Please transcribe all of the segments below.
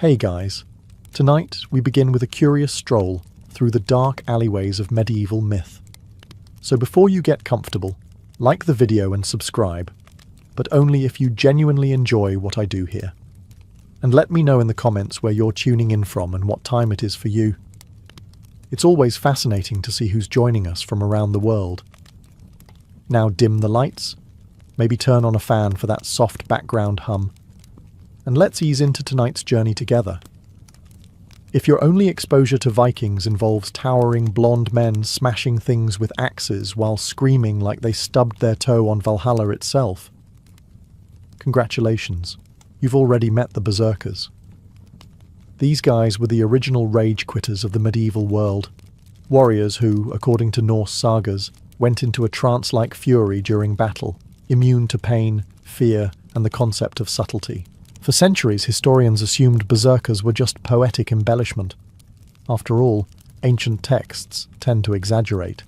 Hey guys, tonight we begin with a curious stroll through the dark alleyways of medieval myth. So before you get comfortable, like the video and subscribe, but only if you genuinely enjoy what I do here. And let me know in the comments where you're tuning in from and what time it is for you. It's always fascinating to see who's joining us from around the world. Now dim the lights, maybe turn on a fan for that soft background hum, and let's ease into tonight's journey together. If your only exposure to Vikings involves towering blonde men smashing things with axes while screaming like they stubbed their toe on Valhalla itself, congratulations, you've already met the Berserkers. These guys were the original rage quitters of the medieval world, warriors who, according to Norse sagas, went into a trance-like fury during battle, immune to pain, fear, and the concept of subtlety. For centuries, historians assumed berserkers were just poetic embellishment. After all, ancient texts tend to exaggerate.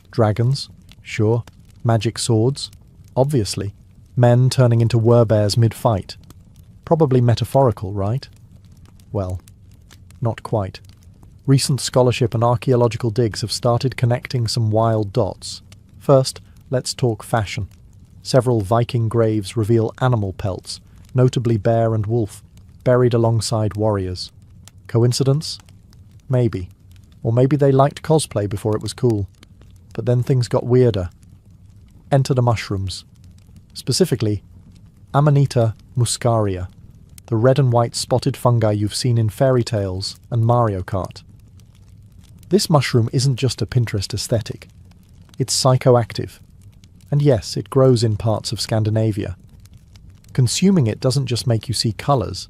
Dragons? Sure. Magic swords? Obviously. Men turning into werebears mid-fight. Probably metaphorical, right? Well, not quite. Recent scholarship and archaeological digs have started connecting some wild dots. First, let's talk fashion. Several Viking graves reveal animal pelts, notably bear and wolf, buried alongside warriors. Coincidence? Maybe. Or maybe they liked cosplay before it was cool. But then things got weirder. Enter the mushrooms. Specifically, Amanita muscaria, the red and white spotted fungi you've seen in fairy tales and Mario Kart. This mushroom isn't just a Pinterest aesthetic. It's psychoactive. And yes, it grows in parts of Scandinavia. Consuming it doesn't just make you see colours.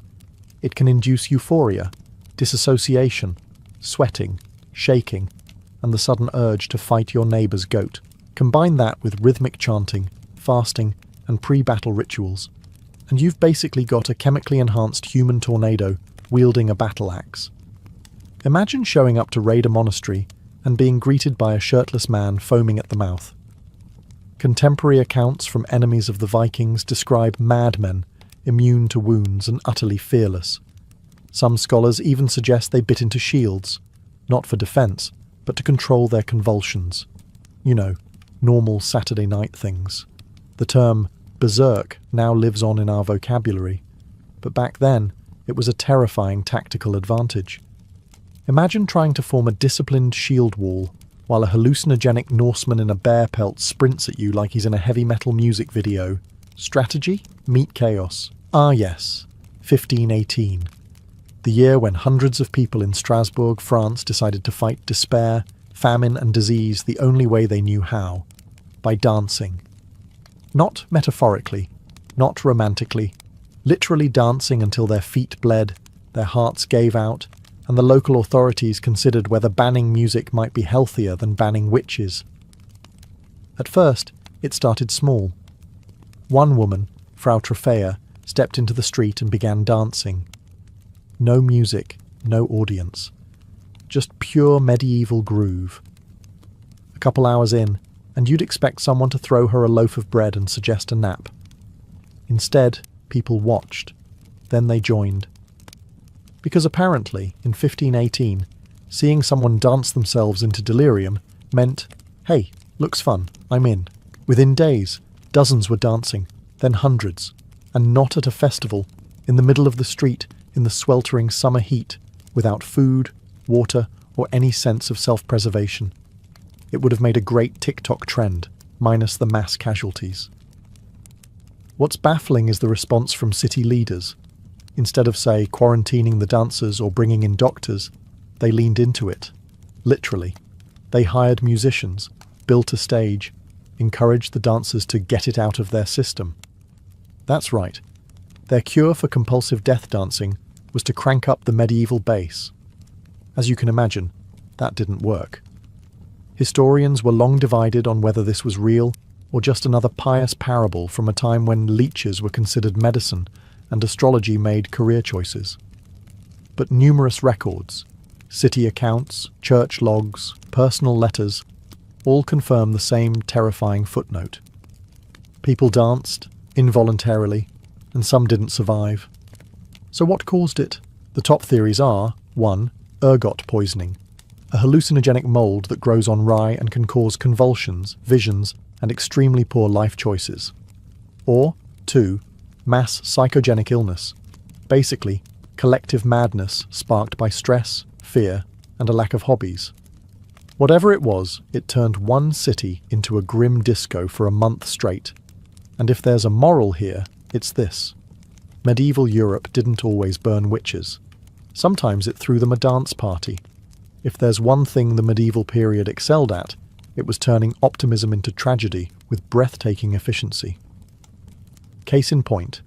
It can induce euphoria, disassociation, sweating, shaking, and the sudden urge to fight your neighbour's goat. Combine that with rhythmic chanting, fasting, and pre-battle rituals, and you've basically got a chemically enhanced human tornado wielding a battle axe. Imagine showing up to raid a monastery and being greeted by a shirtless man foaming at the mouth. Contemporary accounts from enemies of the Vikings describe madmen, immune to wounds and utterly fearless. Some scholars even suggest they bit into shields, not for defence, but to control their convulsions. You know, normal Saturday night things. The term berserk now lives on in our vocabulary, but back then it was a terrifying tactical advantage. Imagine trying to form a disciplined shield wall while a hallucinogenic Norseman in a bear pelt sprints at you like he's in a heavy metal music video. Strategy? Meet chaos. Ah yes, 1518. The year when hundreds of people in Strasbourg, France decided to fight despair, famine and disease the only way they knew how. By dancing. Not metaphorically, not romantically, literally dancing until their feet bled, their hearts gave out, and the local authorities considered whether banning music might be healthier than banning witches. At first, it started small. One woman, Frau Trofea, stepped into the street and began dancing. No music, no audience. Just pure medieval groove. A couple hours in, and you'd expect someone to throw her a loaf of bread and suggest a nap. Instead, people watched. Then they joined. Because apparently, in 1518, seeing someone dance themselves into delirium meant, hey, looks fun, I'm in. Within days, dozens were dancing, then hundreds, and not at a festival, in the middle of the street, in the sweltering summer heat, without food, water, or any sense of self-preservation. It would have made a great TikTok trend, minus the mass casualties. What's baffling is the response from city leaders. Instead of, say, quarantining the dancers or bringing in doctors, they leaned into it. Literally. They hired musicians, built a stage, encouraged the dancers to get it out of their system. That's right. Their cure for compulsive death dancing was to crank up the medieval bass. As you can imagine, that didn't work. Historians were long divided on whether this was real or just another pious parable from a time when leeches were considered medicine and astrology made career choices. But numerous records, city accounts, church logs, personal letters, all confirm the same terrifying footnote. People danced, involuntarily, and some didn't survive. So what caused it? The top theories are 1. Ergot poisoning, a hallucinogenic mold that grows on rye and can cause convulsions, visions, and extremely poor life choices. Or 2. Mass psychogenic illness, basically collective madness sparked by stress, fear, and a lack of hobbies. Whatever it was, it turned one city into a grim disco for a month straight. And if there's a moral here, it's this. Medieval Europe didn't always burn witches. Sometimes it threw them a dance party. If there's one thing the medieval period excelled at, it was turning optimism into tragedy with breathtaking efficiency. Case in point,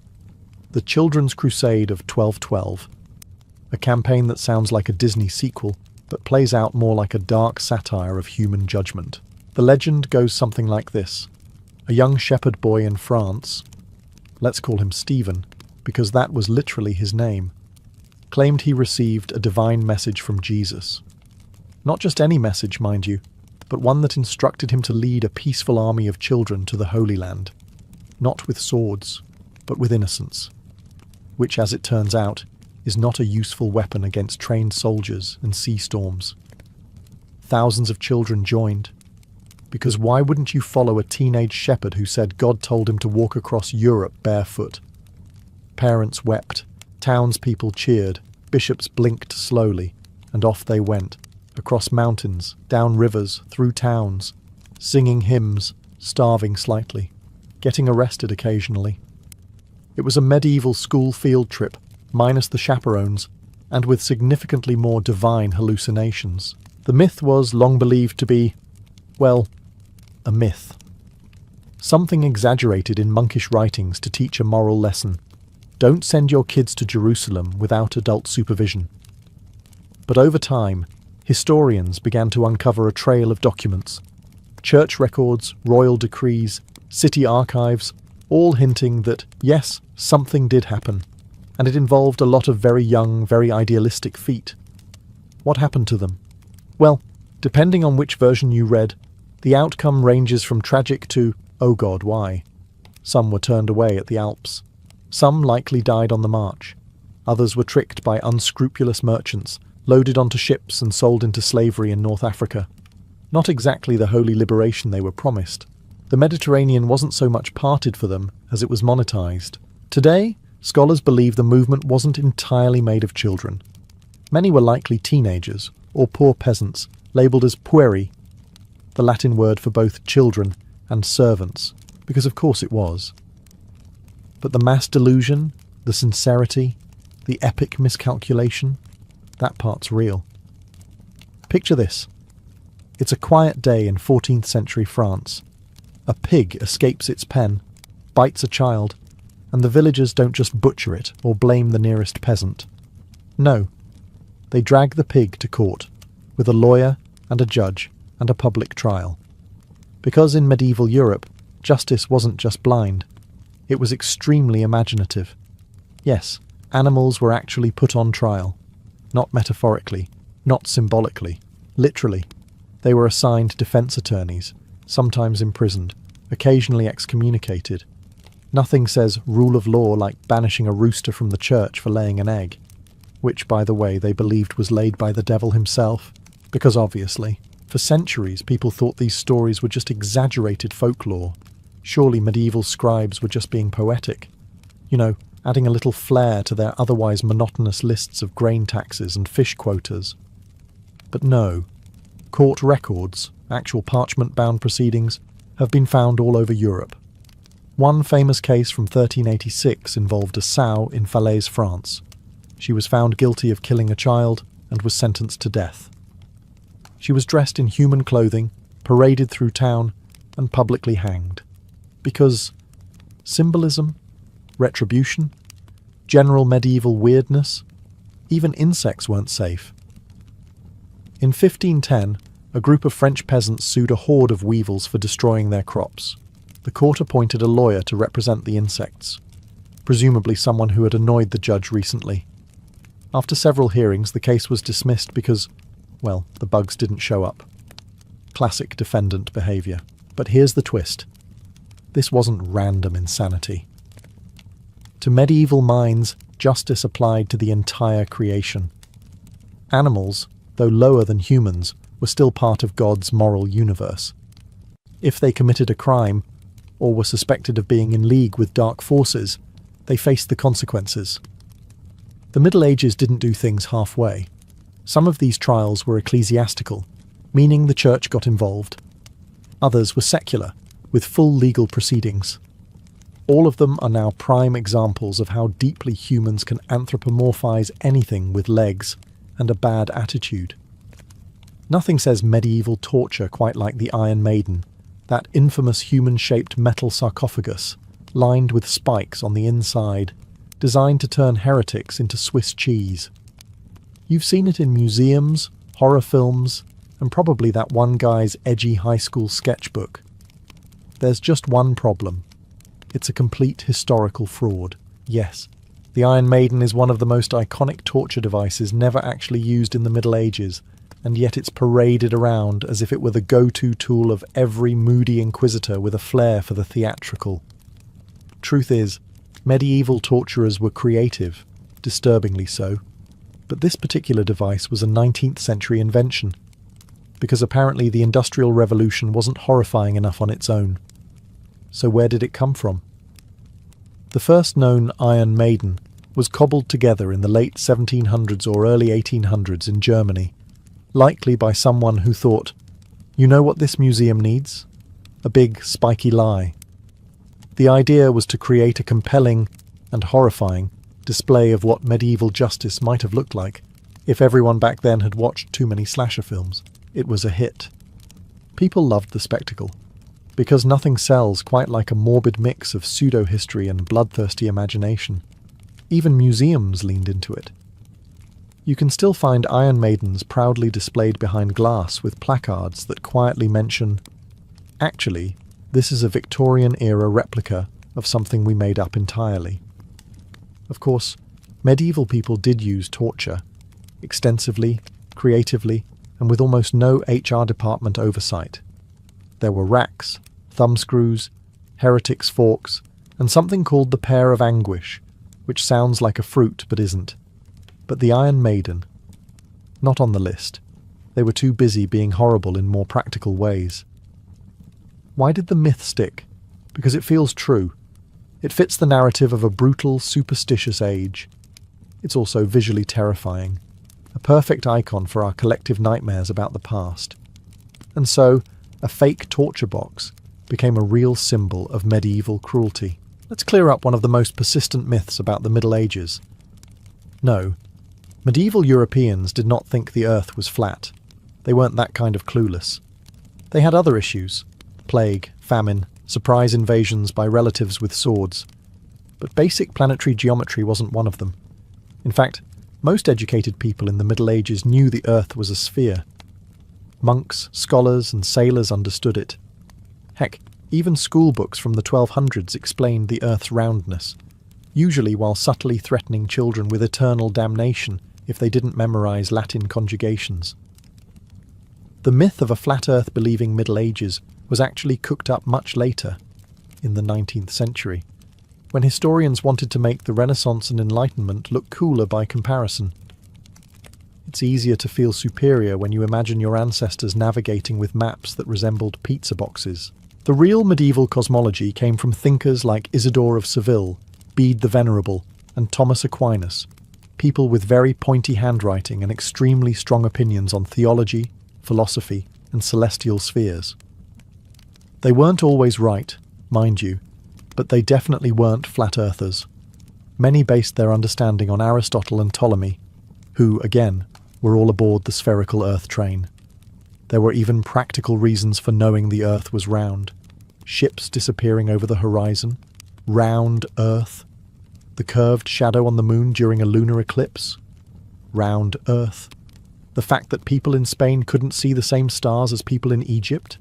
the Children's Crusade of 1212, a campaign that sounds like a Disney sequel, but plays out more like a dark satire of human judgment. The legend goes something like this. A young shepherd boy in France, let's call him Stephen, because that was literally his name, claimed he received a divine message from Jesus. Not just any message, mind you, but one that instructed him to lead a peaceful army of children to the Holy Land, not with swords, but with innocence, which, as it turns out, is not a useful weapon against trained soldiers and sea storms. Thousands of children joined, because why wouldn't you follow a teenage shepherd who said God told him to walk across Europe barefoot? Parents wept, townspeople cheered, bishops blinked slowly, and off they went, across mountains, down rivers, through towns, singing hymns, starving slightly, getting arrested occasionally. It was a medieval school field trip, minus the chaperones, and with significantly more divine hallucinations. The myth was long believed to be, well, a myth. Something exaggerated in monkish writings to teach a moral lesson. Don't send your kids to Jerusalem without adult supervision. But over time, historians began to uncover a trail of documents. Church records, royal decrees, city archives, all hinting that, yes, something did happen. And it involved a lot of very young, very idealistic feet. What happened to them? Well, depending on which version you read, the outcome ranges from tragic to, oh God, why? Some were turned away at the Alps. Some likely died on the march. Others were tricked by unscrupulous merchants, loaded onto ships and sold into slavery in North Africa. Not exactly the holy liberation they were promised. The Mediterranean wasn't so much parted for them as it was monetized. Today, scholars believe the movement wasn't entirely made of children. Many were likely teenagers, or poor peasants, labelled as pueri, the Latin word for both children and servants, because of course it was. But the mass delusion, the sincerity, the epic miscalculation, that part's real. Picture this. It's a quiet day in 14th century France. A pig escapes its pen, bites a child, and the villagers don't just butcher it or blame the nearest peasant. No, they drag the pig to court, with a lawyer and a judge and a public trial. Because in medieval Europe, justice wasn't just blind, it was extremely imaginative. Yes, animals were actually put on trial. Not metaphorically, not symbolically, literally. They were assigned defense attorneys, sometimes imprisoned, occasionally excommunicated. Nothing says rule of law like banishing a rooster from the church for laying an egg, which, by the way, they believed was laid by the devil himself, because obviously, for centuries people thought these stories were just exaggerated folklore. Surely medieval scribes were just being poetic. You know, adding a little flair to their otherwise monotonous lists of grain taxes and fish quotas. But no. Court records, actual parchment-bound proceedings, have been found all over Europe. One famous case from 1386 involved a sow in Falaise, France. She was found guilty of killing a child and was sentenced to death. She was dressed in human clothing, paraded through town, and publicly hanged. Because symbolism, retribution, general medieval weirdness, even insects weren't safe. In 1510, a group of French peasants sued a horde of weevils for destroying their crops. The court appointed a lawyer to represent the insects, presumably someone who had annoyed the judge recently. After several hearings, the case was dismissed because, well, the bugs didn't show up. Classic defendant behaviour. But here's the twist. This wasn't random insanity. To medieval minds, justice applied to the entire creation. Animals, though lower than humans, were still part of God's moral universe. If they committed a crime, or were suspected of being in league with dark forces, they faced the consequences. The Middle Ages didn't do things halfway. Some of these trials were ecclesiastical, meaning the church got involved. Others were secular, with full legal proceedings. All of them are now prime examples of how deeply humans can anthropomorphize anything with legs and a bad attitude. Nothing says medieval torture quite like the Iron Maiden, that infamous human-shaped metal sarcophagus, lined with spikes on the inside, designed to turn heretics into Swiss cheese. You've seen it in museums, horror films, and probably that one guy's edgy high school sketchbook. There's just one problem. It's a complete historical fraud. Yes, the Iron Maiden is one of the most iconic torture devices never actually used in the Middle Ages, and yet it's paraded around as if it were the go-to tool of every moody inquisitor with a flair for the theatrical. Truth is, medieval torturers were creative, disturbingly so, but this particular device was a 19th century invention, because apparently the Industrial Revolution wasn't horrifying enough on its own. So where did it come from? The first known Iron Maiden was cobbled together in the late 1700s or early 1800s in Germany, likely by someone who thought, you know what this museum needs? A big, spiky lie. The idea was to create a compelling and horrifying display of what medieval justice might have looked like if everyone back then had watched too many slasher films. It was a hit. People loved the spectacle, because nothing sells quite like a morbid mix of pseudo-history and bloodthirsty imagination. Even museums leaned into it. You can still find Iron Maidens proudly displayed behind glass with placards that quietly mention, actually, this is a Victorian-era replica of something we made up entirely. Of course, medieval people did use torture, extensively, creatively, and with almost no HR department oversight. There were racks, thumbscrews, heretics' forks, and something called the Pear of Anguish, which sounds like a fruit but isn't. But the Iron Maiden, not on the list. They were too busy being horrible in more practical ways. Why did the myth stick? Because it feels true. It fits the narrative of a brutal, superstitious age. It's also visually terrifying, a perfect icon for our collective nightmares about the past. And so, a fake torture box became a real symbol of medieval cruelty. Let's clear up one of the most persistent myths about the Middle Ages. No, medieval Europeans did not think the earth was flat. They weren't that kind of clueless. They had other issues: plague, famine, surprise invasions by relatives with swords. But basic planetary geometry wasn't one of them. In fact, most educated people in the Middle Ages knew the earth was a sphere. Monks, scholars, and sailors understood it. Heck, even school books from the 1200s explained the earth's roundness, usually while subtly threatening children with eternal damnation if they didn't memorize Latin conjugations. The myth of a flat earth believing Middle Ages was actually cooked up much later, in the 19th century, when historians wanted to make the Renaissance and Enlightenment look cooler by comparison. It's easier to feel superior when you imagine your ancestors navigating with maps that resembled pizza boxes. The real medieval cosmology came from thinkers like Isidore of Seville, Bede the Venerable, and Thomas Aquinas, people with very pointy handwriting and extremely strong opinions on theology, philosophy, and celestial spheres. They weren't always right, mind you, but they definitely weren't flat earthers. Many based their understanding on Aristotle and Ptolemy, who, again, were all aboard the spherical Earth train. There were even practical reasons for knowing the Earth was round. Ships disappearing over the horizon, round Earth, the curved shadow on the moon during a lunar eclipse, round Earth, the fact that people in Spain couldn't see the same stars as people in Egypt,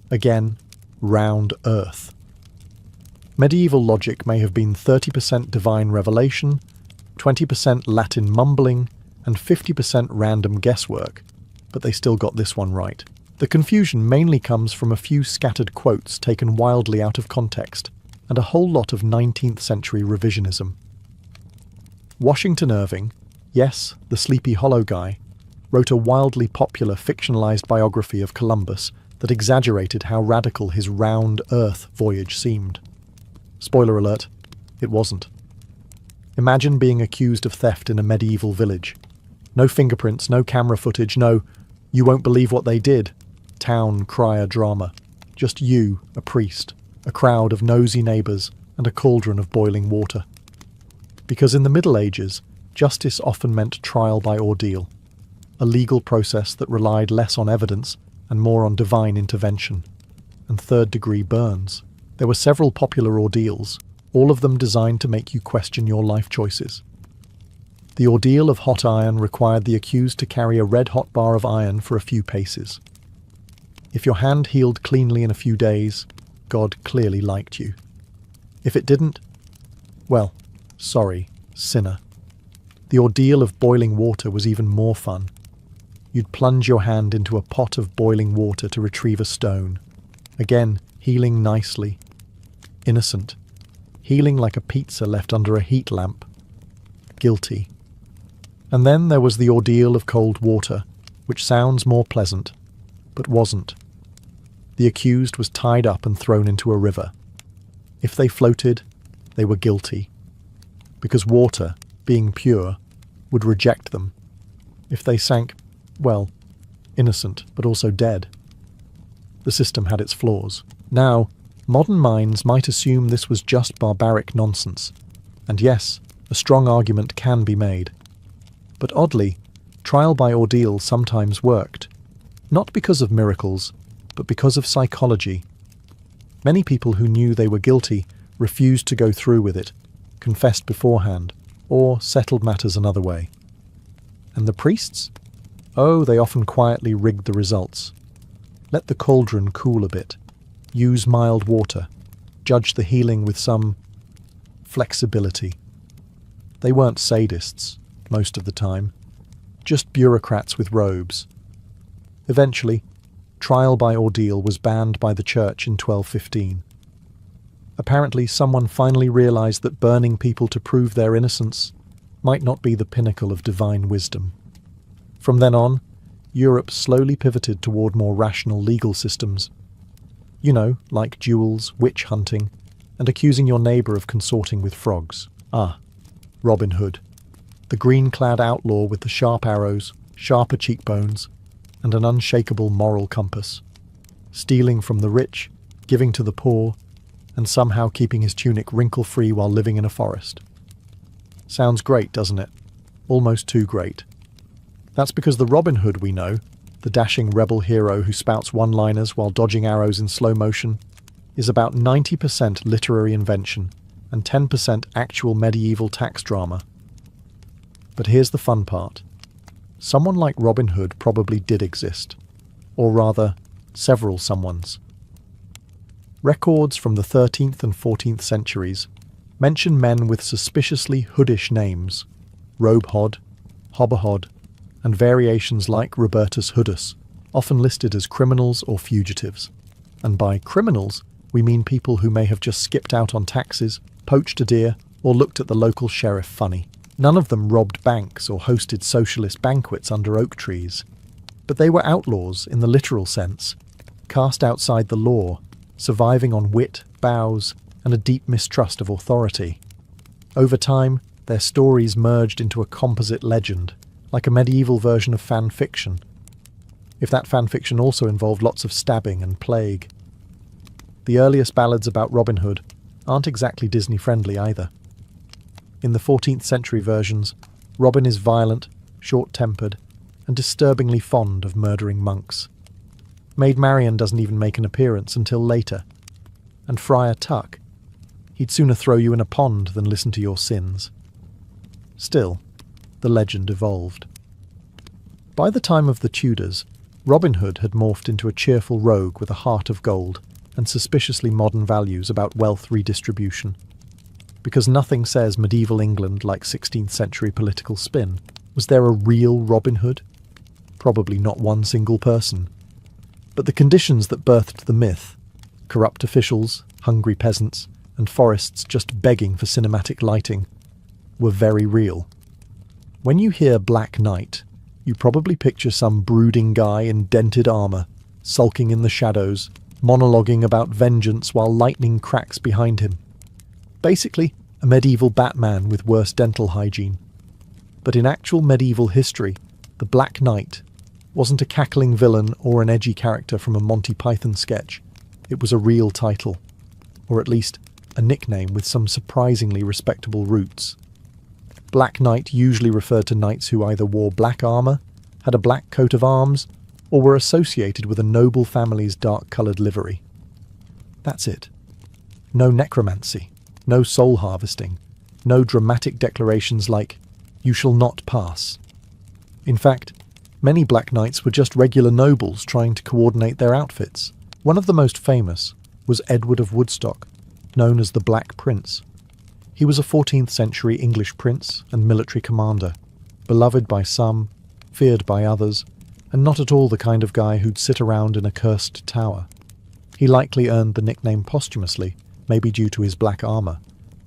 again, round Earth. Medieval logic may have been 30% divine revelation, 20% Latin mumbling, and 50% random guesswork, but they still got this one right. The confusion mainly comes from a few scattered quotes taken wildly out of context, and a whole lot of 19th century revisionism. Washington Irving, yes, the Sleepy Hollow guy, wrote a wildly popular fictionalized biography of Columbus that exaggerated how radical his round Earth voyage seemed. Spoiler alert, it wasn't. Imagine being accused of theft in a medieval village. No fingerprints, no camera footage, no "you won't believe what they did" town crier drama. Just you, a priest, a crowd of nosy neighbours, and a cauldron of boiling water. Because in the Middle Ages, justice often meant trial by ordeal, a legal process that relied less on evidence and more on divine intervention, and third-degree burns. There were several popular ordeals, all of them designed to make you question your life choices. The ordeal of hot iron required the accused to carry a red-hot bar of iron for a few paces. If your hand healed cleanly in a few days, God clearly liked you. If it didn't, well, sorry, sinner. The ordeal of boiling water was even more fun. You'd plunge your hand into a pot of boiling water to retrieve a stone. Again, healing nicely. Innocent. Healing like a pizza left under a heat lamp. Guilty. And then there was the ordeal of cold water, which sounds more pleasant, but wasn't. The accused was tied up and thrown into a river. If they floated, they were guilty, because water, being pure, would reject them. If they sank, well, innocent, but also dead. The system had its flaws. Now, modern minds might assume this was just barbaric nonsense, and yes, a strong argument can be made. But oddly, trial by ordeal sometimes worked, not because of miracles, but because of psychology. Many people who knew they were guilty refused to go through with it, confessed beforehand, or settled matters another way. And the priests? Oh, they often quietly rigged the results. Let the cauldron cool a bit. Use mild water. Judge the healing with some flexibility. They weren't sadists, most of the time. Just bureaucrats with robes. Eventually, trial by ordeal was banned by the church in 1215. Apparently, someone finally realized that burning people to prove their innocence might not be the pinnacle of divine wisdom. From then on, Europe slowly pivoted toward more rational legal systems. You know, like duels, witch hunting, and accusing your neighbour of consorting with frogs. Ah, Robin Hood, the green-clad outlaw with the sharp arrows, sharper cheekbones, and an unshakable moral compass, stealing from the rich, giving to the poor, and somehow keeping his tunic wrinkle-free while living in a forest. Sounds great, doesn't it? Almost too great. That's because the Robin Hood we know, the dashing rebel hero who spouts one-liners while dodging arrows in slow motion, is about 90% literary invention and 10% actual medieval tax drama. But here's the fun part. Someone like Robin Hood probably did exist, or rather, several someones. Records from the 13th and 14th centuries mention men with suspiciously hoodish names, Robhod, Hobahod, and variations like Robertus Hoodus, often listed as criminals or fugitives. And by criminals, we mean people who may have just skipped out on taxes, poached a deer, or looked at the local sheriff funny. None of them robbed banks or hosted socialist banquets under oak trees. But they were outlaws in the literal sense, cast outside the law, surviving on wit, bows, and a deep mistrust of authority. Over time, their stories merged into a composite legend, like a medieval version of fan fiction. If that fan fiction also involved lots of stabbing and plague. The earliest ballads about Robin Hood aren't exactly Disney-friendly either. In the 14th century versions, Robin is violent, short-tempered, and disturbingly fond of murdering monks. Maid Marian doesn't even make an appearance until later. And Friar Tuck, he'd sooner throw you in a pond than listen to your sins. Still, the legend evolved. By the time of the Tudors, Robin Hood had morphed into a cheerful rogue with a heart of gold and suspiciously modern values about wealth redistribution. Because nothing says medieval England like 16th century political spin. Was there a real Robin Hood? Probably not one single person. But the conditions that birthed the myth, corrupt officials, hungry peasants, and forests just begging for cinematic lighting, were very real. When you hear Black Knight, you probably picture some brooding guy in dented armour, sulking in the shadows, monologuing about vengeance while lightning cracks behind him. Basically, a medieval Batman with worse dental hygiene. But in actual medieval history, the Black Knight wasn't a cackling villain or an edgy character from a Monty Python sketch. It was a real title, or at least a nickname with some surprisingly respectable roots. Black Knight usually referred to knights who either wore black armour, had a black coat of arms, or were associated with a noble family's dark-coloured livery. That's it. No necromancy, no soul harvesting, no dramatic declarations like, "You shall not pass." In fact, many Black Knights were just regular nobles trying to coordinate their outfits. One of the most famous was Edward of Woodstock, known as the Black Prince. He was a 14th century English prince and military commander, beloved by some, feared by others, and not at all the kind of guy who'd sit around in a cursed tower. He likely earned the nickname posthumously, maybe due to his black armour,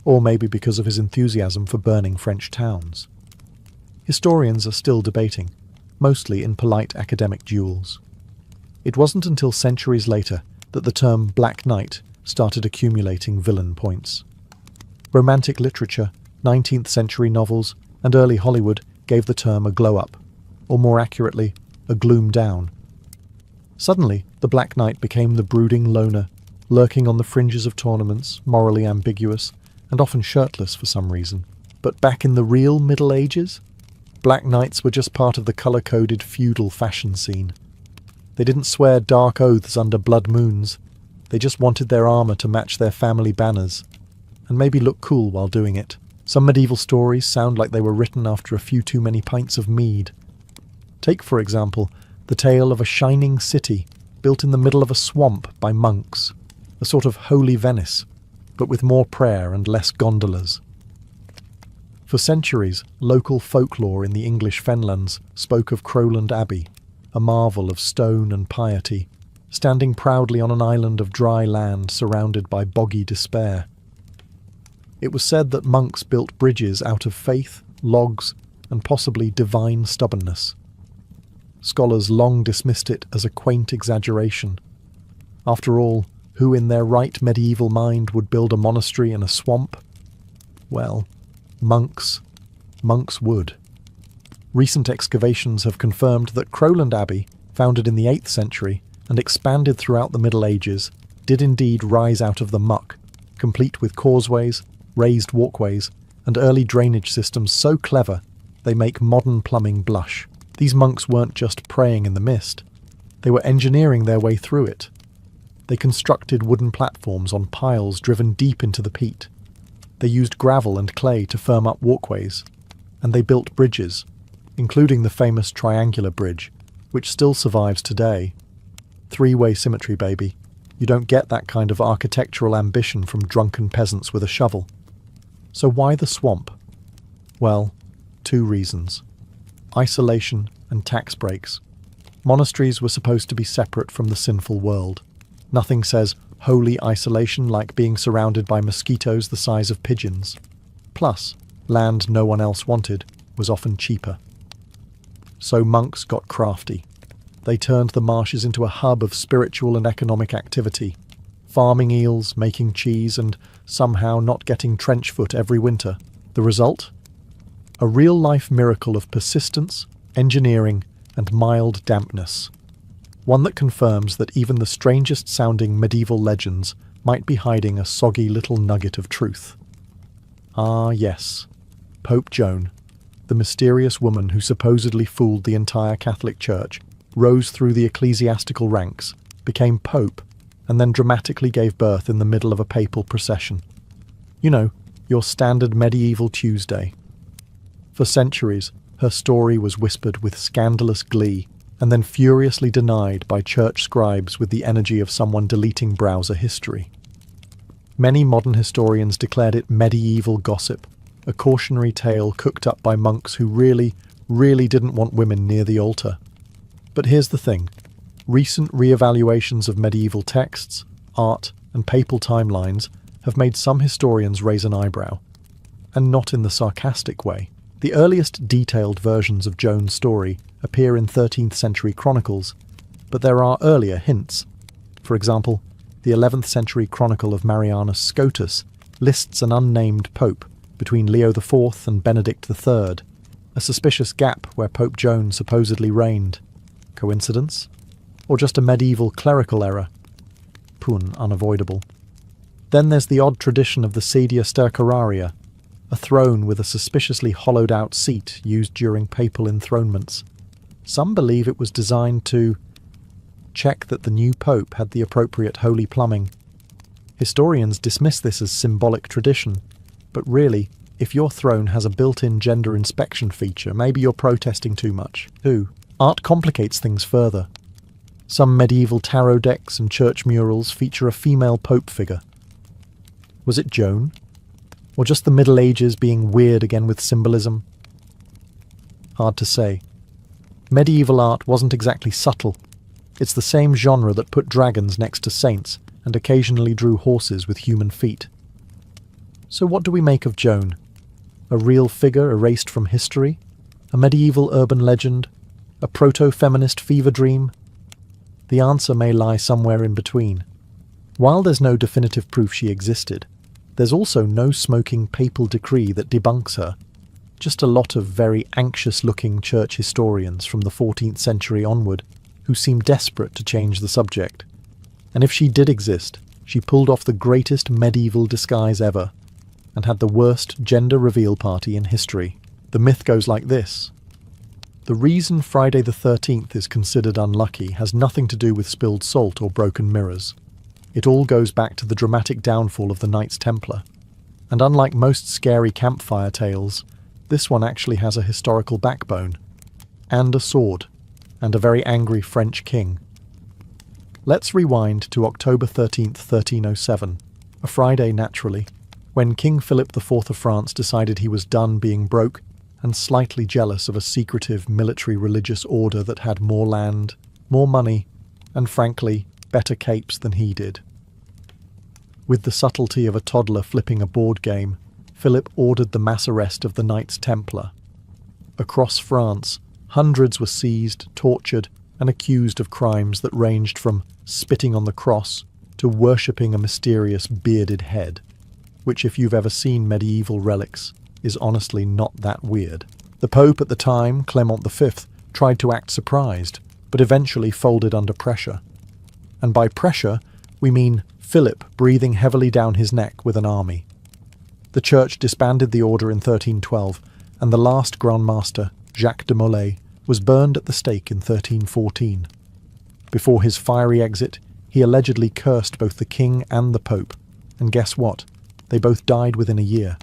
or maybe because of his enthusiasm for burning French towns. Historians are still debating, mostly in polite academic duels. It wasn't until centuries later that the term Black Knight started accumulating villain points. Romantic literature, 19th century novels, and early Hollywood gave the term a glow-up, or more accurately, a gloom down. Suddenly, the Black Knight became the brooding loner, lurking on the fringes of tournaments, morally ambiguous, and often shirtless for some reason. But back in the real Middle Ages, Black Knights were just part of the colour-coded feudal fashion scene. They didn't swear dark oaths under blood moons. They just wanted their armour to match their family banners, and maybe look cool while doing it. Some medieval stories sound like they were written after a few too many pints of mead. Take, for example, the tale of a shining city built in the middle of a swamp by monks, a sort of holy Venice, but with more prayer and less gondolas. For centuries, local folklore in the English Fenlands spoke of Crowland Abbey, a marvel of stone and piety, standing proudly on an island of dry land surrounded by boggy despair. It was said that monks built bridges out of faith, logs, and possibly divine stubbornness. Scholars long dismissed it as a quaint exaggeration. After all, who in their right medieval mind would build a monastery in a swamp? Well, monks. Monks would. Recent excavations have confirmed that Crowland Abbey, founded in the 8th century and expanded throughout the Middle Ages, did indeed rise out of the muck, complete with causeways, raised walkways, and early drainage systems so clever they make modern plumbing blush. These monks weren't just praying in the mist, they were engineering their way through it. They constructed wooden platforms on piles driven deep into the peat. They used gravel and clay to firm up walkways, and they built bridges, including the famous triangular bridge, which still survives today. Three-way symmetry, baby. You don't get that kind of architectural ambition from drunken peasants with a shovel. So why the swamp? Well, 2 reasons. Isolation and tax breaks. Monasteries were supposed to be separate from the sinful world. Nothing says holy isolation like being surrounded by mosquitoes the size of pigeons. Plus, land no one else wanted was often cheaper. So monks got crafty. They turned the marshes into a hub of spiritual and economic activity, farming eels, making cheese, and somehow not getting trench foot every winter. The result? A real-life miracle of persistence, engineering, and mild dampness. One that confirms that even the strangest-sounding medieval legends might be hiding a soggy little nugget of truth. Ah, yes. Pope Joan, the mysterious woman who supposedly fooled the entire Catholic Church, rose through the ecclesiastical ranks, became pope, and then dramatically gave birth in the middle of a papal procession. You know, your standard medieval Tuesday. For centuries, her story was whispered with scandalous glee, and then furiously denied by church scribes with the energy of someone deleting browser history. Many modern historians declared it medieval gossip, a cautionary tale cooked up by monks who really didn't want women near the altar. But here's the thing. Recent re-evaluations of medieval texts, art, and papal timelines have made some historians raise an eyebrow. and not in the sarcastic way. The earliest detailed versions of Joan's story appear in 13th century chronicles, but there are earlier hints. For example, the 11th century chronicle of Marianus Scotus lists an unnamed pope between Leo IV and Benedict III, a suspicious gap where Pope Joan supposedly reigned. Coincidence? Or just a medieval clerical error? Unavoidable. Then there's the odd tradition of the sedia stercoraria, a throne with a suspiciously hollowed-out seat used during papal enthronements. Some believe it was designed to check that the new pope had the appropriate holy plumbing. Historians dismiss this as symbolic tradition, but really, if your throne has a built-in gender inspection feature, maybe you're protesting too much. Art complicates things further. Some medieval tarot decks and church murals feature a female pope figure. Was it Joan? Or just the Middle Ages being weird again with symbolism? Hard to say. Medieval art wasn't exactly subtle. It's the same genre that put dragons next to saints and occasionally drew horses with human feet. So what do we make of Joan? A real figure erased from history? A medieval urban legend? A proto-feminist fever dream? The answer may lie somewhere in between. While there's no definitive proof she existed, there's also no smoking papal decree that debunks her. Just a lot of very anxious-looking church historians from the 14th century onward who seem desperate to change the subject. And if she did exist, she pulled off the greatest medieval disguise ever, and had the worst gender reveal party in history. The myth goes like this. The reason Friday the 13th is considered unlucky has nothing to do with spilled salt or broken mirrors. It all goes back to the dramatic downfall of the Knights Templar. And unlike most scary campfire tales, this one actually has a historical backbone, and a sword, and a very angry French king. Let's rewind to October 13th, 1307, a Friday naturally, when King Philip IV of France decided he was done being broke and slightly jealous of a secretive military religious order that had more land, more money, and frankly, better capes than he did. With the subtlety of a toddler flipping a board game, Philip ordered the mass arrest of the Knights Templar. Across France, hundreds were seized, tortured, and accused of crimes that ranged from spitting on the cross to worshipping a mysterious bearded head, which, if you've ever seen medieval relics, is honestly not that weird. The Pope at the time, Clement V, tried to act surprised, but eventually folded under pressure. And by pressure, we mean Philip breathing heavily down his neck with an army. The church disbanded the order in 1312, and the last Grand Master, Jacques de Molay, was burned at the stake in 1314. Before his fiery exit, he allegedly cursed both the king and the Pope, and guess what? They both died within a year.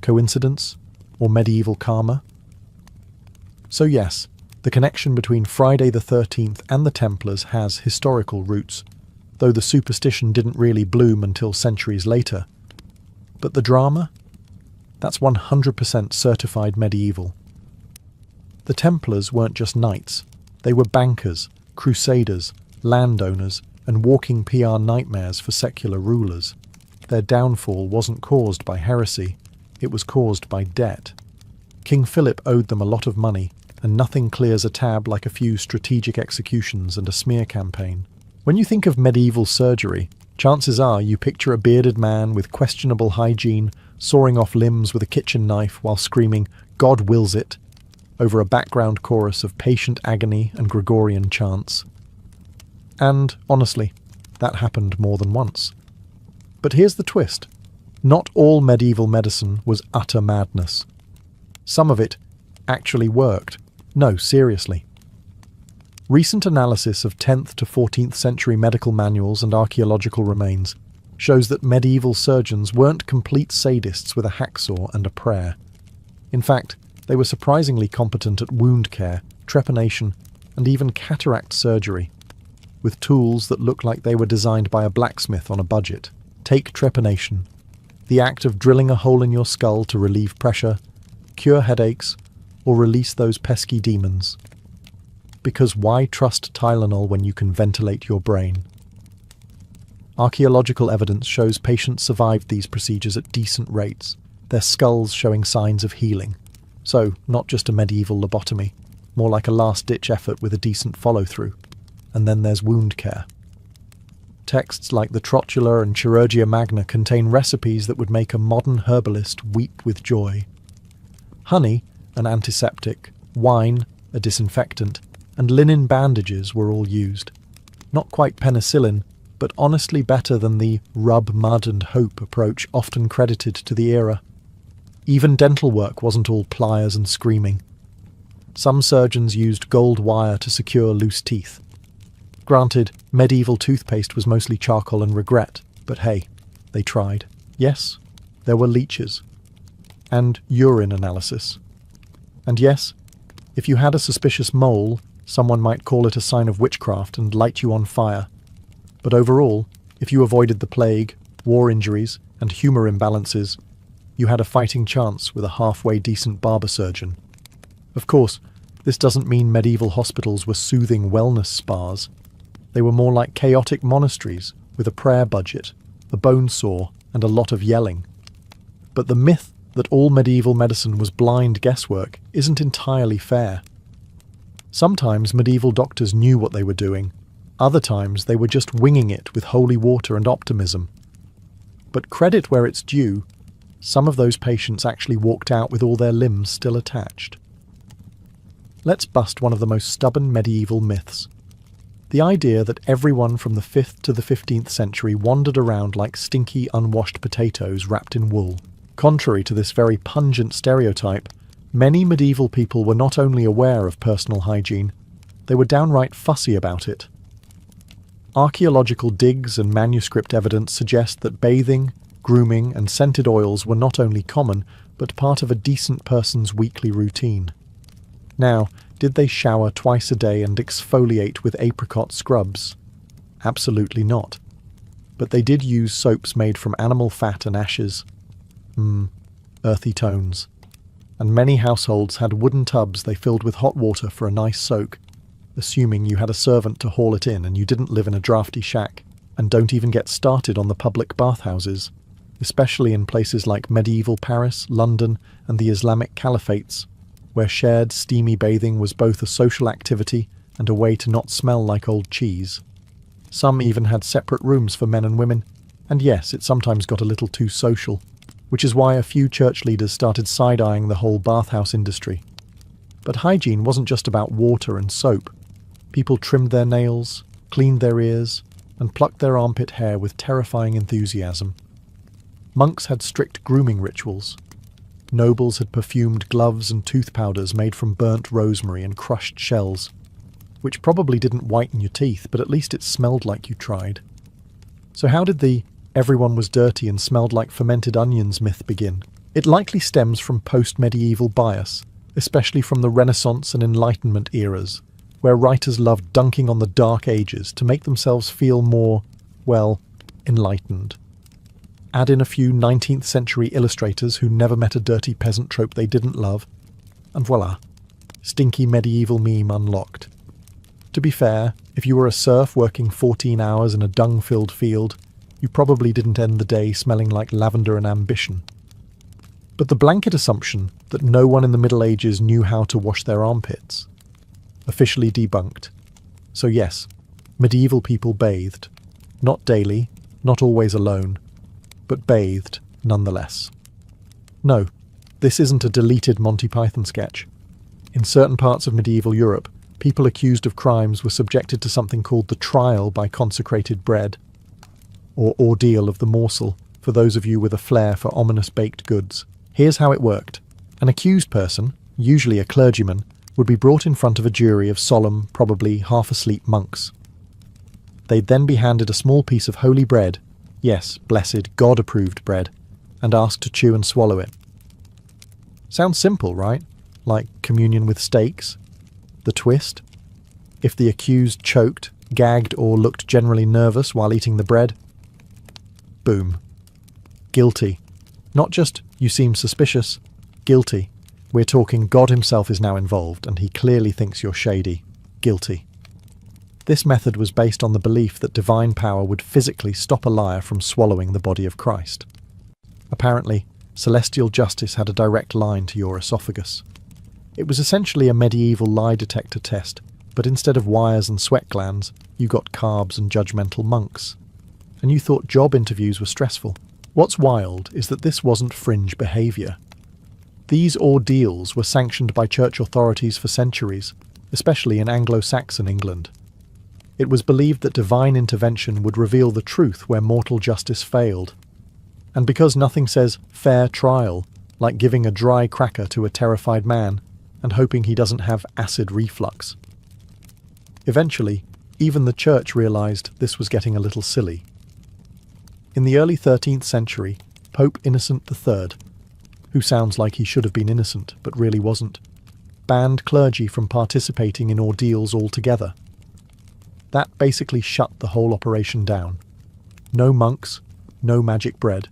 Coincidence? Or medieval karma? So yes, the connection between Friday the 13th and the Templars has historical roots, though the superstition didn't really bloom until centuries later. But the drama? That's 100% certified medieval. The Templars weren't just knights. They were bankers, crusaders, landowners, and walking PR nightmares for secular rulers. Their downfall wasn't caused by heresy, it was caused by debt. King Philip owed them a lot of money, and nothing clears a tab like a few strategic executions and a smear campaign. When you think of medieval surgery, chances are you picture a bearded man with questionable hygiene sawing off limbs with a kitchen knife while screaming, "God wills it," over a background chorus of patient agony and Gregorian chants. And, honestly, that happened more than once. But here's the twist. Not all medieval medicine was utter madness. Some of it actually worked. No, seriously. Recent analysis of 10th to 14th century medical manuals and archaeological remains shows that medieval surgeons weren't complete sadists with a hacksaw and a prayer. In fact, they were surprisingly competent at wound care, trepanation, and even cataract surgery, with tools that look like they were designed by a blacksmith on a budget. Take trepanation, the act of drilling a hole in your skull to relieve pressure, cure headaches, or release those pesky demons. Because why trust Tylenol when you can ventilate your brain? Archaeological evidence shows patients survived these procedures at decent rates. their skulls showing signs of healing. So, not just a medieval lobotomy, more like a last-ditch effort with a decent follow-through. And then there's wound care. Texts like the Trotula and Chirurgia Magna contain recipes that would make a modern herbalist weep with joy. Honey, an antiseptic, wine, a disinfectant, and linen bandages were all used. Not quite penicillin, but honestly better than the rub mud and hope approach often credited to the era. Even dental work wasn't all pliers and screaming. Some surgeons used gold wire to secure loose teeth. Granted, medieval toothpaste was mostly charcoal and regret, but hey, they tried. Yes, there were leeches. And urine analysis. And yes, if you had a suspicious mole, someone might call it a sign of witchcraft and light you on fire. But overall, if you avoided the plague, war injuries, and humour imbalances, you had a fighting chance with a halfway decent barber surgeon. Of course, this doesn't mean medieval hospitals were soothing wellness spas. They were more like chaotic monasteries with a prayer budget, a bone saw, and a lot of yelling. But the myth that all medieval medicine was blind guesswork isn't entirely fair. Sometimes medieval doctors knew what they were doing. Other times they were just winging it with holy water and optimism. But credit where it's due, some of those patients actually walked out with all their limbs still attached. Let's bust one of the most stubborn medieval myths. The idea that everyone from the 5th to the 15th century wandered around like stinky, unwashed potatoes wrapped in wool. Contrary to this very pungent stereotype, many medieval people were not only aware of personal hygiene, they were downright fussy about it. Archaeological digs and manuscript evidence suggest that bathing, grooming, and scented oils were not only common, but part of a decent person's weekly routine. Now, did they shower twice a day and exfoliate with apricot scrubs? Absolutely not. But they did use soaps made from animal fat and ashes. Earthy tones. And many households had wooden tubs they filled with hot water for a nice soak, assuming you had a servant to haul it in and you didn't live in a drafty shack. And don't even get started on the public bathhouses, especially in places like medieval Paris, London, and the Islamic caliphates, where shared steamy bathing was both a social activity and a way to not smell like old cheese. Some even had separate rooms for men and women, and yes, it sometimes got a little too social, which is why a few church leaders started side-eyeing the whole bathhouse industry. But hygiene wasn't just about water and soap. People trimmed their nails, cleaned their ears, and plucked their armpit hair with terrifying enthusiasm. Monks had strict grooming rituals. Nobles had perfumed gloves and tooth powders made from burnt rosemary and crushed shells, which probably didn't whiten your teeth, but at least it smelled like you tried. So how did the everyone was dirty and smelled like fermented onions myth begin? It likely stems from post-medieval bias, especially from the Renaissance and Enlightenment eras, where writers loved dunking on the Dark Ages to make themselves feel more, well, enlightened. Add in a few 19th century illustrators who never met a dirty peasant trope they didn't love, and voila, stinky medieval meme unlocked. To be fair, if you were a serf working 14 hours in a dung-filled field, you probably didn't end the day smelling like lavender and ambition. But the blanket assumption that no one in the Middle Ages knew how to wash their armpits, officially debunked. So yes, medieval people bathed. Not daily, not always alone, but bathed nonetheless. No, this isn't a deleted Monty Python sketch. In certain parts of medieval Europe, people accused of crimes were subjected to something called the trial by consecrated bread, or ordeal of the morsel, for those of you with a flair for ominous baked goods. Here's how it worked. An accused person, usually a clergyman, would be brought in front of a jury of solemn, probably half-asleep monks. They'd then be handed a small piece of holy bread, yes, blessed, God-approved bread, and asked to chew and swallow it. Sounds simple, right? Like communion with steaks? The twist? If the accused choked, gagged, or looked generally nervous while eating the bread, boom. Guilty. Not just, you seem suspicious. Guilty. We're talking God himself is now involved, and he clearly thinks you're shady. Guilty. This method was based on the belief that divine power would physically stop a liar from swallowing the body of Christ. Apparently, celestial justice had a direct line to your esophagus. It was essentially a medieval lie detector test, but instead of wires and sweat glands, you got carbs and judgmental monks. And you thought job interviews were stressful. What's wild is that this wasn't fringe behaviour. These ordeals were sanctioned by church authorities for centuries, especially in Anglo-Saxon England. It was believed that divine intervention would reveal the truth where mortal justice failed. And because nothing says fair trial like giving a dry cracker to a terrified man and hoping he doesn't have acid reflux. Eventually, even the church realised this was getting a little silly. In the early 13th century, Pope Innocent III, who sounds like he should have been innocent but really wasn't, banned clergy from participating in ordeals altogether. That basically shut the whole operation down. No monks, no magic bread.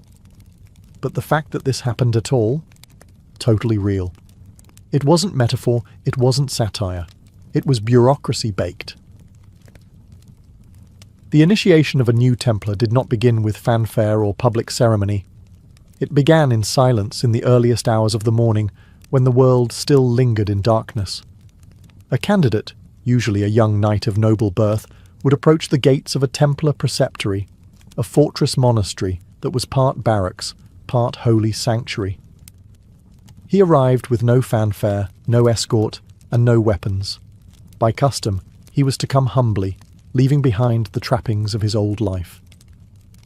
But the fact that this happened at all? Totally real. It wasn't metaphor, it wasn't satire. It was bureaucracy baked. The initiation of a new Templar did not begin with fanfare or public ceremony. It began in silence in the earliest hours of the morning, when the world still lingered in darkness. A candidate, usually a young knight of noble birth, would approach the gates of a Templar preceptory, a fortress monastery that was part barracks, part holy sanctuary. He arrived with no fanfare, no escort, and no weapons. By custom, he was to come humbly, leaving behind the trappings of his old life.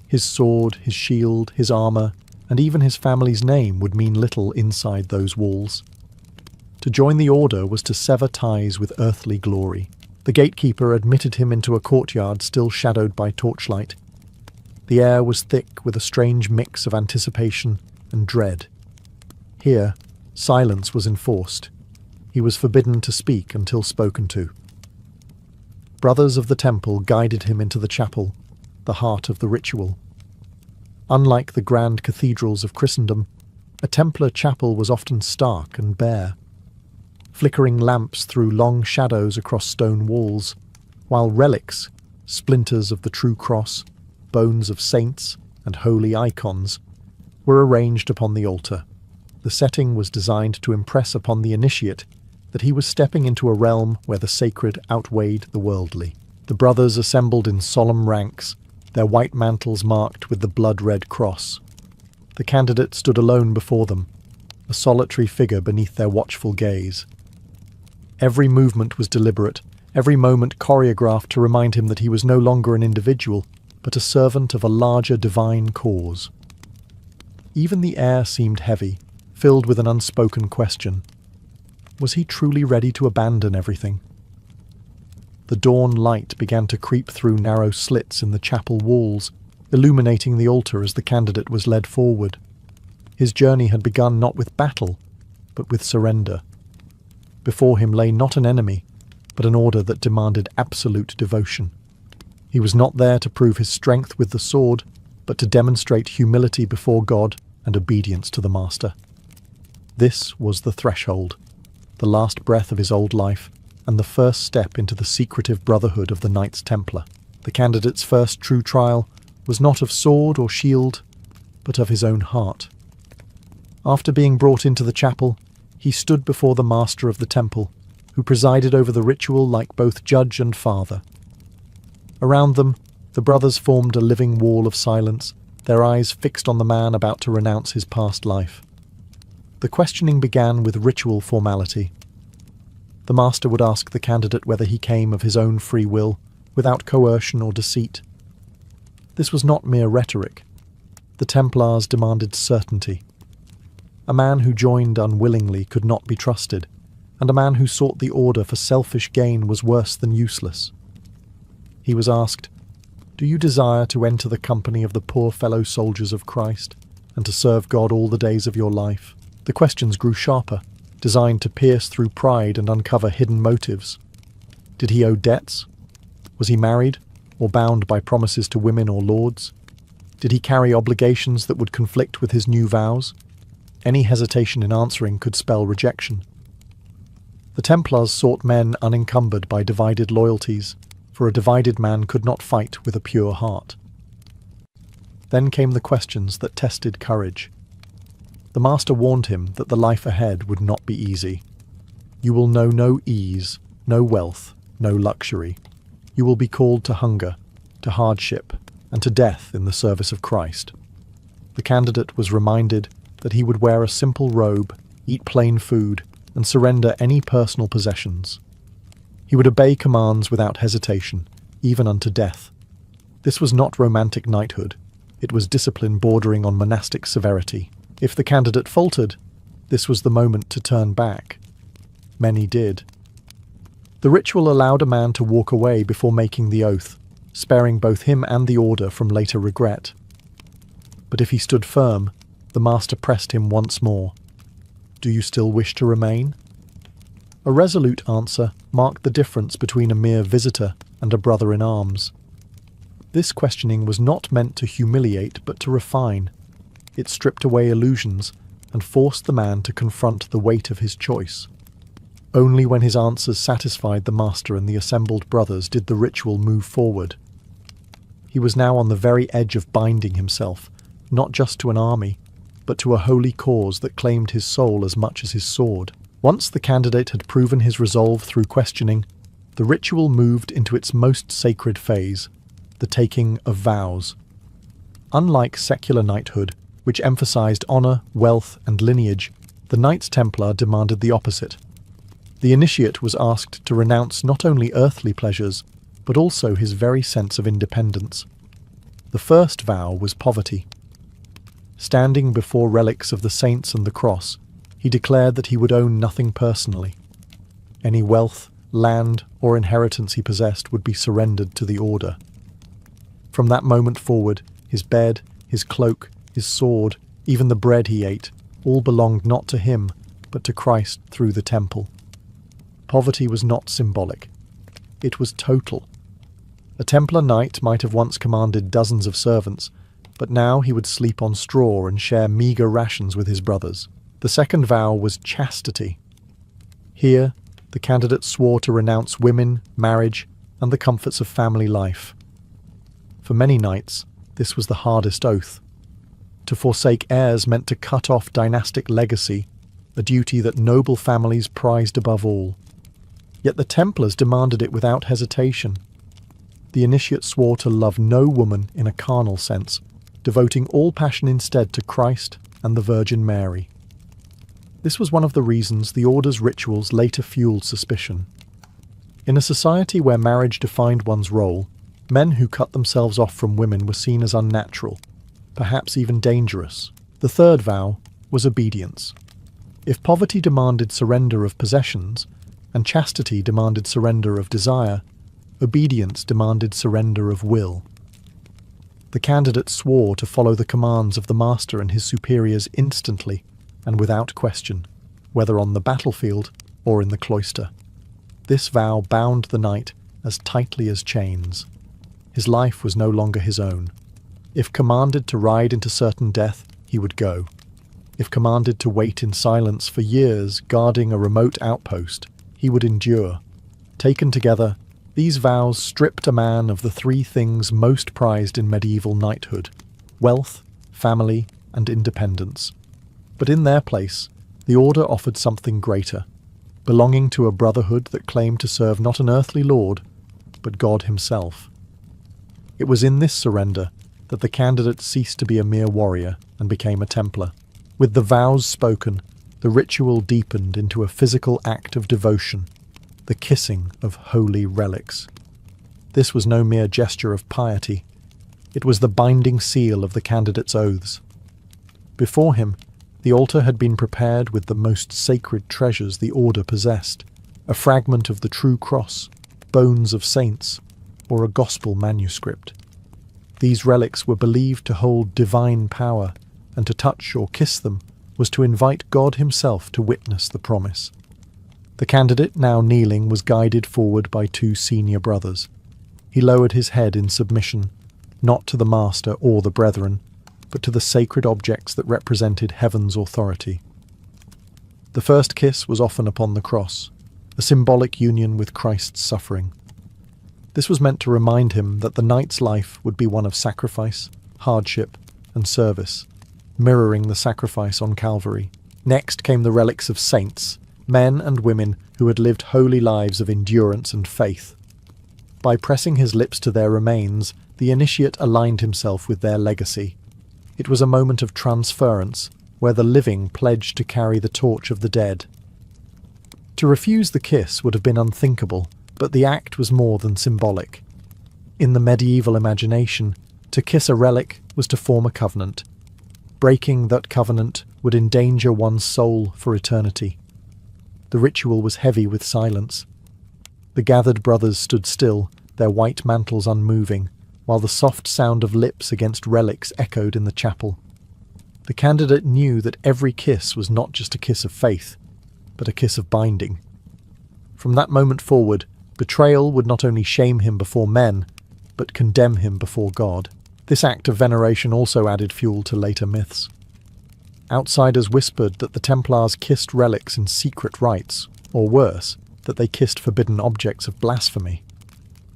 His sword, his shield, his armour, and even his family's name would mean little inside those walls. To join the order was to sever ties with earthly glory. The gatekeeper admitted him into a courtyard still shadowed by torchlight. The air was thick with a strange mix of anticipation and dread. Here, silence was enforced. He was forbidden to speak until spoken to. Brothers of the temple guided him into the chapel, the heart of the ritual. Unlike the grand cathedrals of Christendom, a Templar chapel was often stark and bare. Flickering lamps threw long shadows across stone walls, while relics, splinters of the true cross, bones of saints, and holy icons, were arranged upon the altar. The setting was designed to impress upon the initiate that he was stepping into a realm where the sacred outweighed the worldly. The brothers assembled in solemn ranks, their white mantles marked with the blood-red cross. The candidate stood alone before them, a solitary figure beneath their watchful gaze. Every movement was deliberate, every moment choreographed to remind him that he was no longer an individual, but a servant of a larger divine cause. Even the air seemed heavy, filled with an unspoken question. Was he truly ready to abandon everything? The dawn light began to creep through narrow slits in the chapel walls, illuminating the altar as the candidate was led forward. His journey had begun not with battle, but with surrender. Before him lay not an enemy, but an order that demanded absolute devotion. He was not there to prove his strength with the sword, but to demonstrate humility before God and obedience to the Master. This was the threshold, the last breath of his old life, and the first step into the secretive brotherhood of the Knights Templar. The candidate's first true trial was not of sword or shield, but of his own heart. After being brought into the chapel, he stood before the master of the temple, who presided over the ritual like both judge and father. Around them, the brothers formed a living wall of silence, their eyes fixed on the man about to renounce his past life. The questioning began with ritual formality. The master would ask the candidate whether he came of his own free will, without coercion or deceit. This was not mere rhetoric. The Templars demanded certainty. A man who joined unwillingly could not be trusted, and a man who sought the order for selfish gain was worse than useless. He was asked, "Do you desire to enter the company of the poor fellow soldiers of Christ, and to serve God all the days of your life?" The questions grew sharper, designed to pierce through pride and uncover hidden motives. Did he owe debts? Was he married, or bound by promises to women or lords? Did he carry obligations that would conflict with his new vows? Any hesitation in answering could spell rejection. The Templars sought men unencumbered by divided loyalties, for a divided man could not fight with a pure heart. Then came the questions that tested courage. The master warned him that the life ahead would not be easy. You will know no ease, no wealth, no luxury. You will be called to hunger, to hardship, and to death in the service of Christ. The candidate was reminded that he would wear a simple robe, eat plain food, and surrender any personal possessions. He would obey commands without hesitation, even unto death. This was not romantic knighthood. It was discipline bordering on monastic severity. If the candidate faltered, this was the moment to turn back. Many did. The ritual allowed a man to walk away before making the oath, sparing both him and the order from later regret. But if he stood firm, the master pressed him once more. Do you still wish to remain? A resolute answer marked the difference between a mere visitor and a brother in arms. This questioning was not meant to humiliate but to refine. It stripped away illusions and forced the man to confront the weight of his choice. Only when his answers satisfied the master and the assembled brothers did the ritual move forward. He was now on the very edge of binding himself, not just to an army, but to a holy cause that claimed his soul as much as his sword. Once the candidate had proven his resolve through questioning, the ritual moved into its most sacred phase, the taking of vows. Unlike secular knighthood, which emphasized honor, wealth, and lineage, the Knights Templar demanded the opposite. The initiate was asked to renounce not only earthly pleasures, but also his very sense of independence. The first vow was poverty. Standing before relics of the saints and the cross, he declared that he would own nothing personally. Any wealth, land, or inheritance he possessed would be surrendered to the order. From that moment forward, his bed, his cloak, his sword, even the bread he ate, all belonged not to him, but to Christ through the temple. Poverty was not symbolic. It was total. A Templar knight might have once commanded dozens of servants, but now he would sleep on straw and share meagre rations with his brothers. The second vow was chastity. Here, the candidate swore to renounce women, marriage, and the comforts of family life. For many knights, this was the hardest oath. To forsake heirs meant to cut off dynastic legacy, a duty that noble families prized above all. Yet the Templars demanded it without hesitation. The initiate swore to love no woman in a carnal sense, devoting all passion instead to Christ and the Virgin Mary. This was one of the reasons the order's rituals later fueled suspicion. In a society where marriage defined one's role, men who cut themselves off from women were seen as unnatural, perhaps even dangerous. The third vow was obedience. If poverty demanded surrender of possessions, and chastity demanded surrender of desire, obedience demanded surrender of will. The candidate swore to follow the commands of the master and his superiors instantly and without question, whether on the battlefield or in the cloister. This vow bound the knight as tightly as chains. His life was no longer his own. If commanded to ride into certain death, he would go. If commanded to wait in silence for years guarding a remote outpost, he would endure. Taken together, these vows stripped a man of the three things most prized in medieval knighthood: wealth, family, and independence. But in their place, the order offered something greater, belonging to a brotherhood that claimed to serve not an earthly lord, but God himself. It was in this surrender that the candidate ceased to be a mere warrior and became a Templar. With the vows spoken, the ritual deepened into a physical act of devotion, the kissing of holy relics. This was no mere gesture of piety. It was the binding seal of the candidate's oaths. Before him, the altar had been prepared with the most sacred treasures the order possessed: a fragment of the true cross, bones of saints, or a gospel manuscript. These relics were believed to hold divine power, and to touch or kiss them was to invite God himself to witness the promise. The candidate, now kneeling, was guided forward by two senior brothers. He lowered his head in submission, not to the master or the brethren, but to the sacred objects that represented heaven's authority. The first kiss was often upon the cross, a symbolic union with Christ's suffering. This was meant to remind him that the knight's life would be one of sacrifice, hardship, and service. mirroring the sacrifice on Calvary. Next came the relics of saints, men and women who had lived holy lives of endurance and faith. By pressing his lips to their remains, the initiate aligned himself with their legacy. It was a moment of transference, where the living pledged to carry the torch of the dead. To refuse the kiss would have been unthinkable, but the act was more than symbolic. In the medieval imagination, to kiss a relic was to form a covenant. Breaking that covenant would endanger one's soul for eternity. The ritual was heavy with silence. The gathered brothers stood still, their white mantles unmoving, while the soft sound of lips against relics echoed in the chapel. The candidate knew that every kiss was not just a kiss of faith, but a kiss of binding. From that moment forward, betrayal would not only shame him before men, but condemn him before God. This act of veneration also added fuel to later myths. Outsiders whispered that the Templars kissed relics in secret rites, or worse, that they kissed forbidden objects of blasphemy.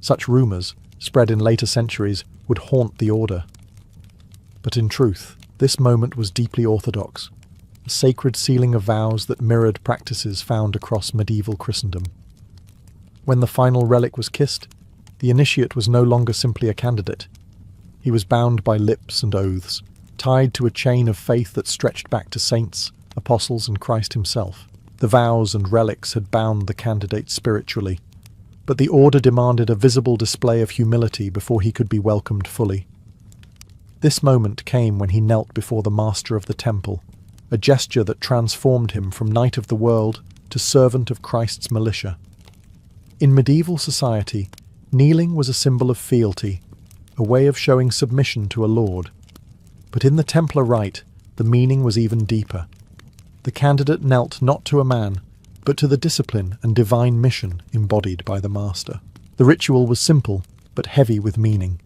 Such rumours, spread in later centuries, would haunt the order. But in truth, this moment was deeply orthodox, a sacred sealing of vows that mirrored practices found across medieval Christendom. When the final relic was kissed, the initiate was no longer simply a candidate. He was bound by lips and oaths, tied to a chain of faith that stretched back to saints, apostles, and Christ himself. The vows and relics had bound the candidate spiritually, but the order demanded a visible display of humility before he could be welcomed fully. This moment came when he knelt before the master of the temple, a gesture that transformed him from knight of the world to servant of Christ's militia. In medieval society, kneeling was a symbol of fealty, a way of showing submission to a lord. But in the Templar rite, the meaning was even deeper. The candidate knelt not to a man, but to the discipline and divine mission embodied by the master. The ritual was simple, but heavy with meaning.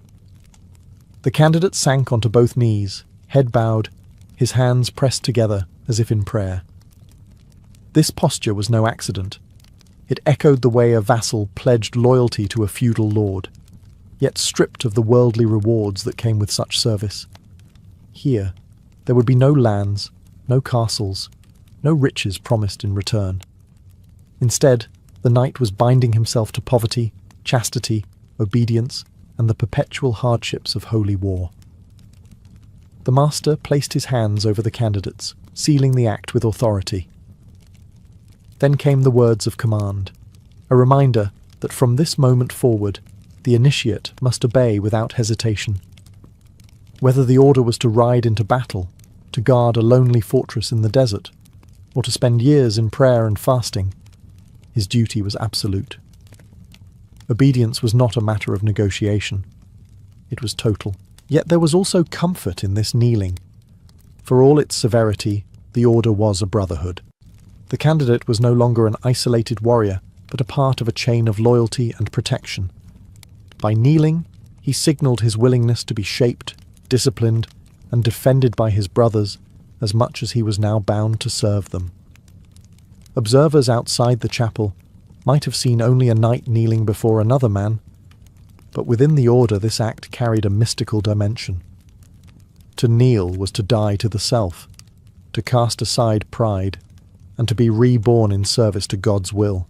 The candidate sank onto both knees, head bowed, his hands pressed together as if in prayer. This posture was no accident. It echoed the way a vassal pledged loyalty to a feudal lord, yet stripped of the worldly rewards that came with such service. Here, there would be no lands, no castles, no riches promised in return. Instead, the knight was binding himself to poverty, chastity, obedience, and the perpetual hardships of holy war. The master placed his hands over the candidates, sealing the act with authority. Then came the words of command, a reminder that from this moment forward, the initiate must obey without hesitation. Whether the order was to ride into battle, to guard a lonely fortress in the desert, or to spend years in prayer and fasting, his duty was absolute. Obedience was not a matter of negotiation. It was total. Yet there was also comfort in this kneeling. For all its severity, the order was a brotherhood. The candidate was no longer an isolated warrior, but a part of a chain of loyalty and protection. By kneeling, he signalled his willingness to be shaped, disciplined, and defended by his brothers as much as he was now bound to serve them. Observers outside the chapel might have seen only a knight kneeling before another man, but within the order this act carried a mystical dimension. To kneel was to die to the self, to cast aside pride, and to be reborn in service to God's will.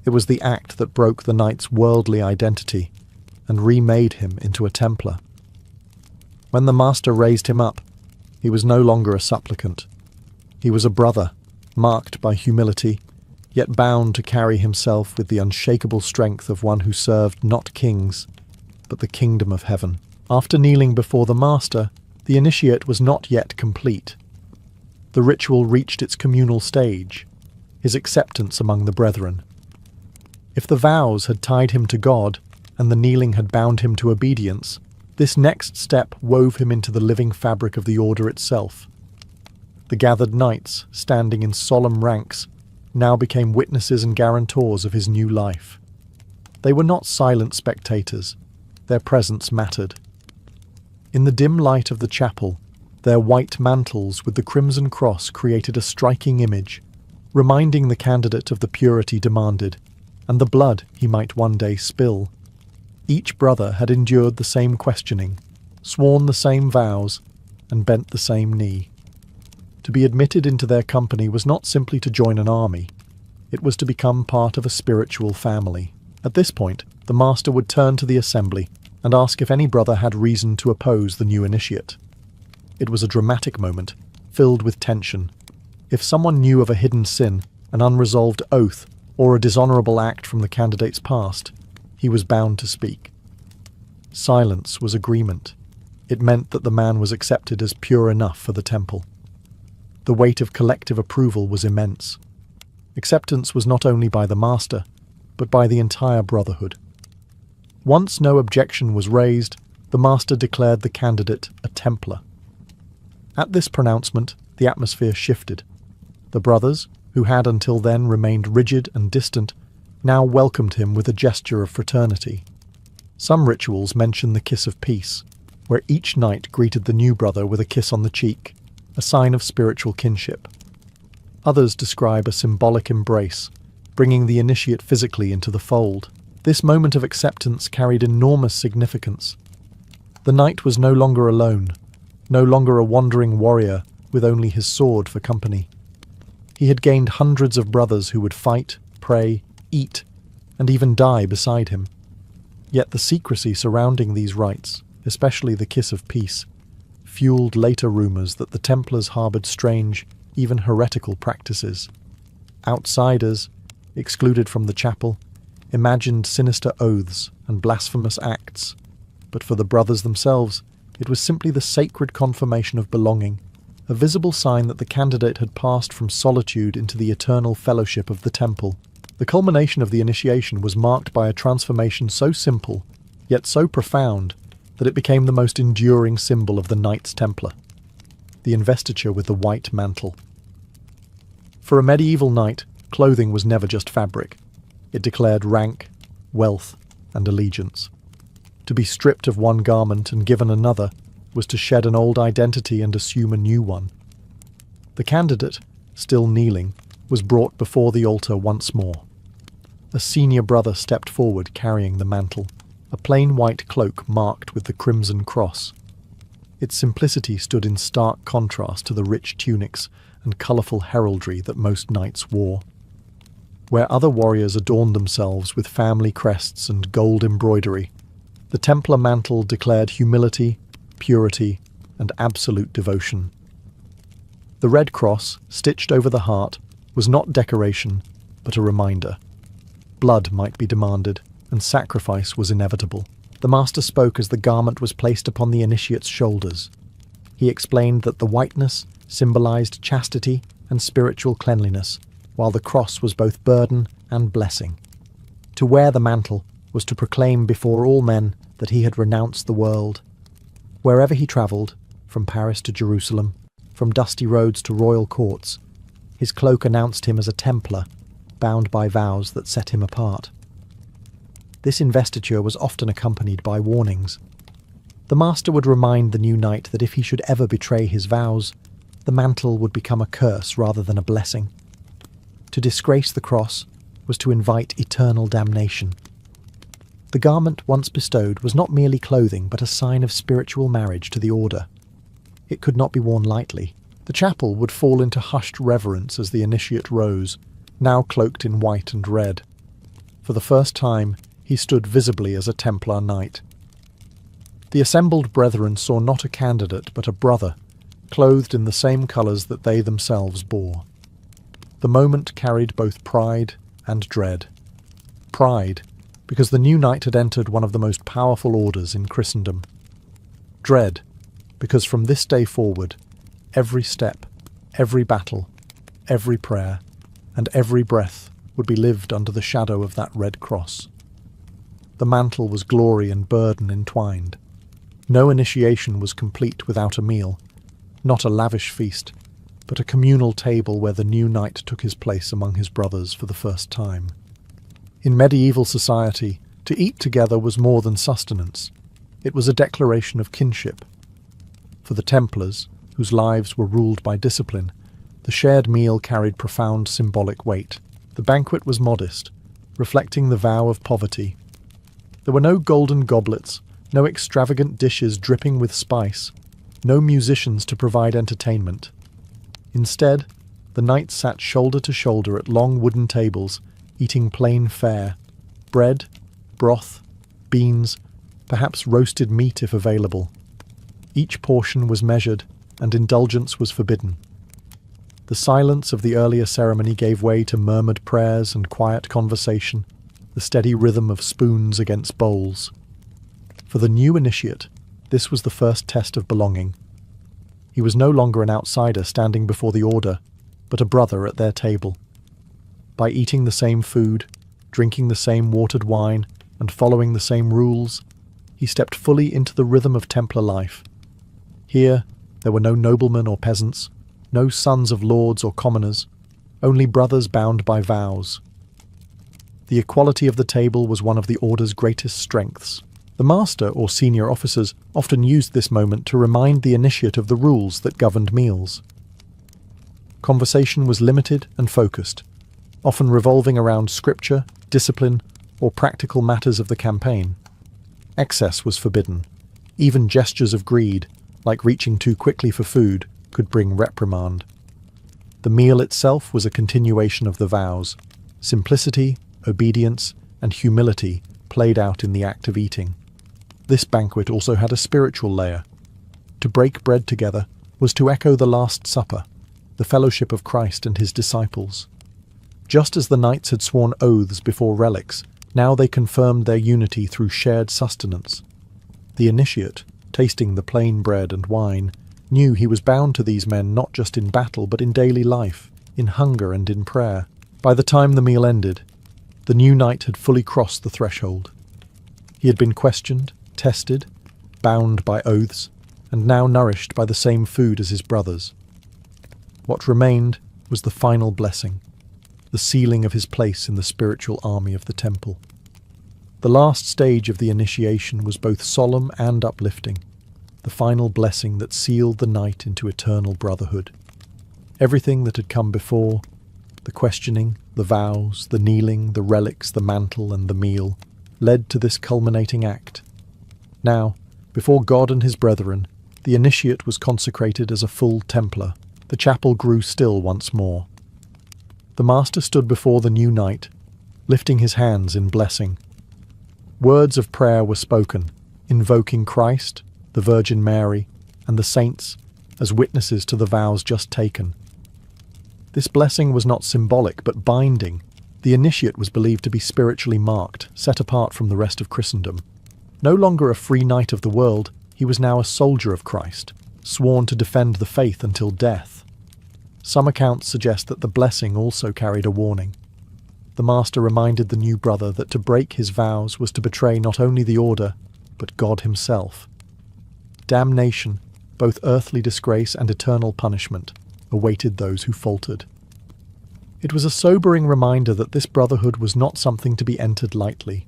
It was the act that broke the knight's worldly identity and remade him into a Templar. When the master raised him up, he was no longer a supplicant. He was a brother, marked by humility, yet bound to carry himself with the unshakable strength of one who served not kings, but the kingdom of heaven. After kneeling before the master, the initiate was not yet complete. The ritual reached its communal stage, his acceptance among the brethren. If the vows had tied him to God, and the kneeling had bound him to obedience, this next step wove him into the living fabric of the order itself. The gathered knights, standing in solemn ranks, now became witnesses and guarantors of his new life. They were not silent spectators. Their presence mattered. In the dim light of the chapel, their white mantles with the crimson cross created a striking image, reminding the candidate of the purity demanded, and the blood he might one day spill. Each brother had endured the same questioning, sworn the same vows, and bent the same knee. To be admitted into their company was not simply to join an army, it was to become part of a spiritual family. At this point, the master would turn to the assembly and ask if any brother had reason to oppose the new initiate. It was a dramatic moment, filled with tension. If someone knew of a hidden sin, an unresolved oath, or a dishonorable act from the candidate's past, he was bound to speak. Silence was agreement. It meant that the man was accepted as pure enough for the temple. The weight of collective approval was immense. Acceptance was not only by the master, but by the entire brotherhood. Once no objection was raised, the master declared the candidate a Templar. At this pronouncement, the atmosphere shifted. The brothers, who had until then remained rigid and distant, now welcomed him with a gesture of fraternity. Some rituals mention the kiss of peace, where each knight greeted the new brother with a kiss on the cheek, a sign of spiritual kinship. Others describe a symbolic embrace, bringing the initiate physically into the fold. This moment of acceptance carried enormous significance. The knight was no longer alone, no longer a wandering warrior with only his sword for company. He had gained hundreds of brothers who would fight, pray, eat, and even die beside him. Yet the secrecy surrounding these rites, especially the kiss of peace, fueled later rumors that the Templars harbored strange, even heretical practices. Outsiders, excluded from the chapel, imagined sinister oaths and blasphemous acts, but for the brothers themselves, it was simply the sacred confirmation of belonging, a visible sign that the candidate had passed from solitude into the eternal fellowship of the temple. The culmination of the initiation was marked by a transformation so simple, yet so profound, that it became the most enduring symbol of the Knights Templar, the investiture with the white mantle. For a medieval knight, clothing was never just fabric. It declared rank, wealth, and allegiance. To be stripped of one garment and given another was to shed an old identity and assume a new one. The candidate, still kneeling, was brought before the altar once more. A senior brother stepped forward carrying the mantle, a plain white cloak marked with the crimson cross. Its simplicity stood in stark contrast to the rich tunics and colourful heraldry that most knights wore. Where other warriors adorned themselves with family crests and gold embroidery, the Templar mantle declared humility, purity, and absolute devotion. The red cross, stitched over the heart, was not decoration, but a reminder. Blood might be demanded, and sacrifice was inevitable. The master spoke as the garment was placed upon the initiate's shoulders. He explained that the whiteness symbolized chastity and spiritual cleanliness, while the cross was both burden and blessing. To wear the mantle was to proclaim before all men that he had renounced the world. Wherever he travelled, from Paris to Jerusalem, from dusty roads to royal courts, his cloak announced him as a Templar, bound by vows that set him apart. This investiture was often accompanied by warnings. The master would remind the new knight that if he should ever betray his vows, the mantle would become a curse rather than a blessing. To disgrace the cross was to invite eternal damnation. The garment once bestowed was not merely clothing but a sign of spiritual marriage to the order. It could not be worn lightly. The chapel would fall into hushed reverence as the initiate rose, now cloaked in white and red. For the first time, he stood visibly as a Templar knight. The assembled brethren saw not a candidate but a brother, clothed in the same colours that they themselves bore. The moment carried both pride and dread. Pride, because the new knight had entered one of the most powerful orders in Christendom. Dread, because from this day forward, every step, every battle, every prayer, and every breath would be lived under the shadow of that red cross. The mantle was glory and burden entwined. No initiation was complete without a meal, not a lavish feast, but a communal table where the new knight took his place among his brothers for the first time. In medieval society, to eat together was more than sustenance. It was a declaration of kinship. For the Templars, whose lives were ruled by discipline, the shared meal carried profound symbolic weight. The banquet was modest, reflecting the vow of poverty. There were no golden goblets, no extravagant dishes dripping with spice. no musicians to provide entertainment. Instead, the knights sat shoulder to shoulder at long wooden tables, eating plain fare: bread, broth, beans, perhaps roasted meat if available. Each portion was measured, and indulgence was forbidden. The silence of the earlier ceremony gave way to murmured prayers and quiet conversation, the steady rhythm of spoons against bowls. For the new initiate, this was the first test of belonging. He was no longer an outsider standing before the order, but a brother at their table. By eating the same food, drinking the same watered wine, and following the same rules, he stepped fully into the rhythm of Templar life. Here, there were no noblemen or peasants, no sons of lords or commoners, only brothers bound by vows. The equality of the table was one of the order's greatest strengths. The master or senior officers often used this moment to remind the initiate of the rules that governed meals. Conversation was limited and focused, often revolving around scripture, discipline, or practical matters of the campaign. Excess was forbidden. Even gestures of greed, like reaching too quickly for food, could bring reprimand. The meal itself was a continuation of the vows. Simplicity, obedience, and humility played out in the act of eating. This banquet also had a spiritual layer. To break bread together was to echo the Last Supper, the fellowship of Christ and his disciples. Just as the knights had sworn oaths before relics, now they confirmed their unity through shared sustenance. The initiate, tasting the plain bread and wine, knew he was bound to these men not just in battle but in daily life, in hunger and in prayer. By the time the meal ended, the new knight had fully crossed the threshold. He had been questioned, tested, bound by oaths, and now nourished by the same food as his brothers. What remained was the final blessing, the sealing of his place in the spiritual army of the temple. The last stage of the initiation was both solemn and uplifting, the final blessing that sealed the knight into eternal brotherhood. Everything that had come before, the questioning, the vows, the kneeling, the relics, the mantle, and the meal, led to this culminating act. Now, before God and his brethren, the initiate was consecrated as a full Templar. The chapel grew still once more. The master stood before the new knight, lifting his hands in blessing. Words of prayer were spoken, invoking Christ, the Virgin Mary, and the saints as witnesses to the vows just taken. This blessing was not symbolic but binding. The initiate was believed to be spiritually marked, set apart from the rest of Christendom. No longer a free knight of the world, he was now a soldier of Christ, sworn to defend the faith until death. Some accounts suggest that the blessing also carried a warning. The master reminded the new brother that to break his vows was to betray not only the order, but God himself. Damnation, both earthly disgrace and eternal punishment, awaited those who faltered. It was a sobering reminder that this brotherhood was not something to be entered lightly.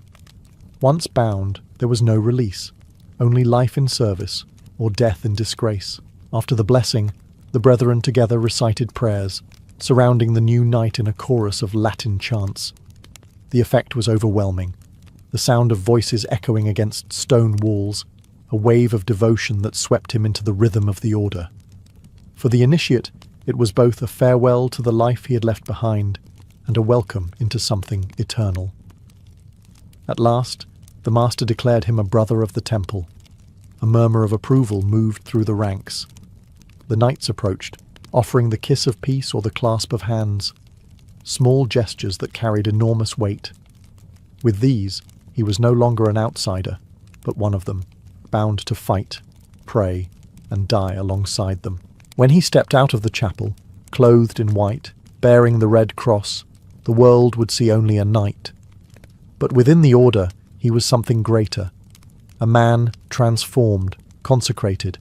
Once bound, there was no release, only life in service or death in disgrace. After the blessing, the brethren together recited prayers, surrounding the new knight in a chorus of Latin chants. The effect was overwhelming, the sound of voices echoing against stone walls, a wave of devotion that swept him into the rhythm of the order. For the initiate, it was both a farewell to the life he had left behind and a welcome into something eternal. At last, the master declared him a brother of the temple. A murmur of approval moved through the ranks. The knights approached, offering the kiss of peace or the clasp of hands, small gestures that carried enormous weight. With these, he was no longer an outsider, but one of them, bound to fight, pray, and die alongside them. When he stepped out of the chapel, clothed in white, bearing the red cross, the world would see only a knight. But within the order, he was something greater, a man transformed, consecrated,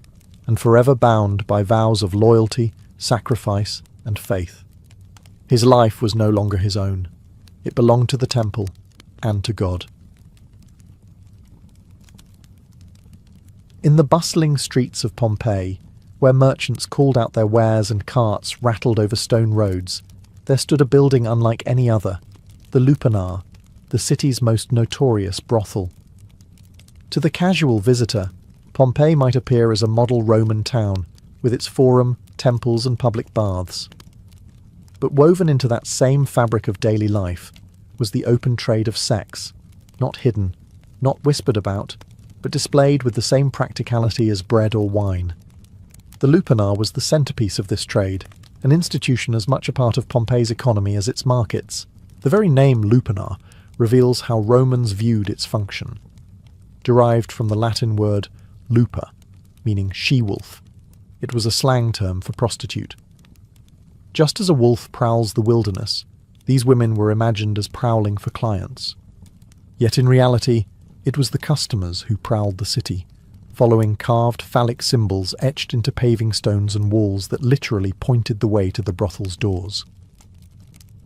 and forever bound by vows of loyalty, sacrifice, and faith. His life was no longer his own. It belonged to the temple and to God. In the bustling streets of Pompeii, where merchants called out their wares and carts rattled over stone roads, there stood a building unlike any other, the Lupanar, the city's most notorious brothel. To the casual visitor, Pompeii might appear as a model Roman town, with its forum, temples and public baths. But woven into that same fabric of daily life was the open trade of sex, not hidden, not whispered about, but displayed with the same practicality as bread or wine. The lupanar was the centerpiece of this trade, an institution as much a part of Pompeii's economy as its markets. The very name lupanar reveals how Romans viewed its function. Derived from the Latin word lupa, meaning she-wolf, it was a slang term for prostitute. Just as a wolf prowls the wilderness, these women were imagined as prowling for clients. Yet in reality, it was the customers who prowled the city, following carved phallic symbols etched into paving stones and walls that literally pointed the way to the brothel's doors.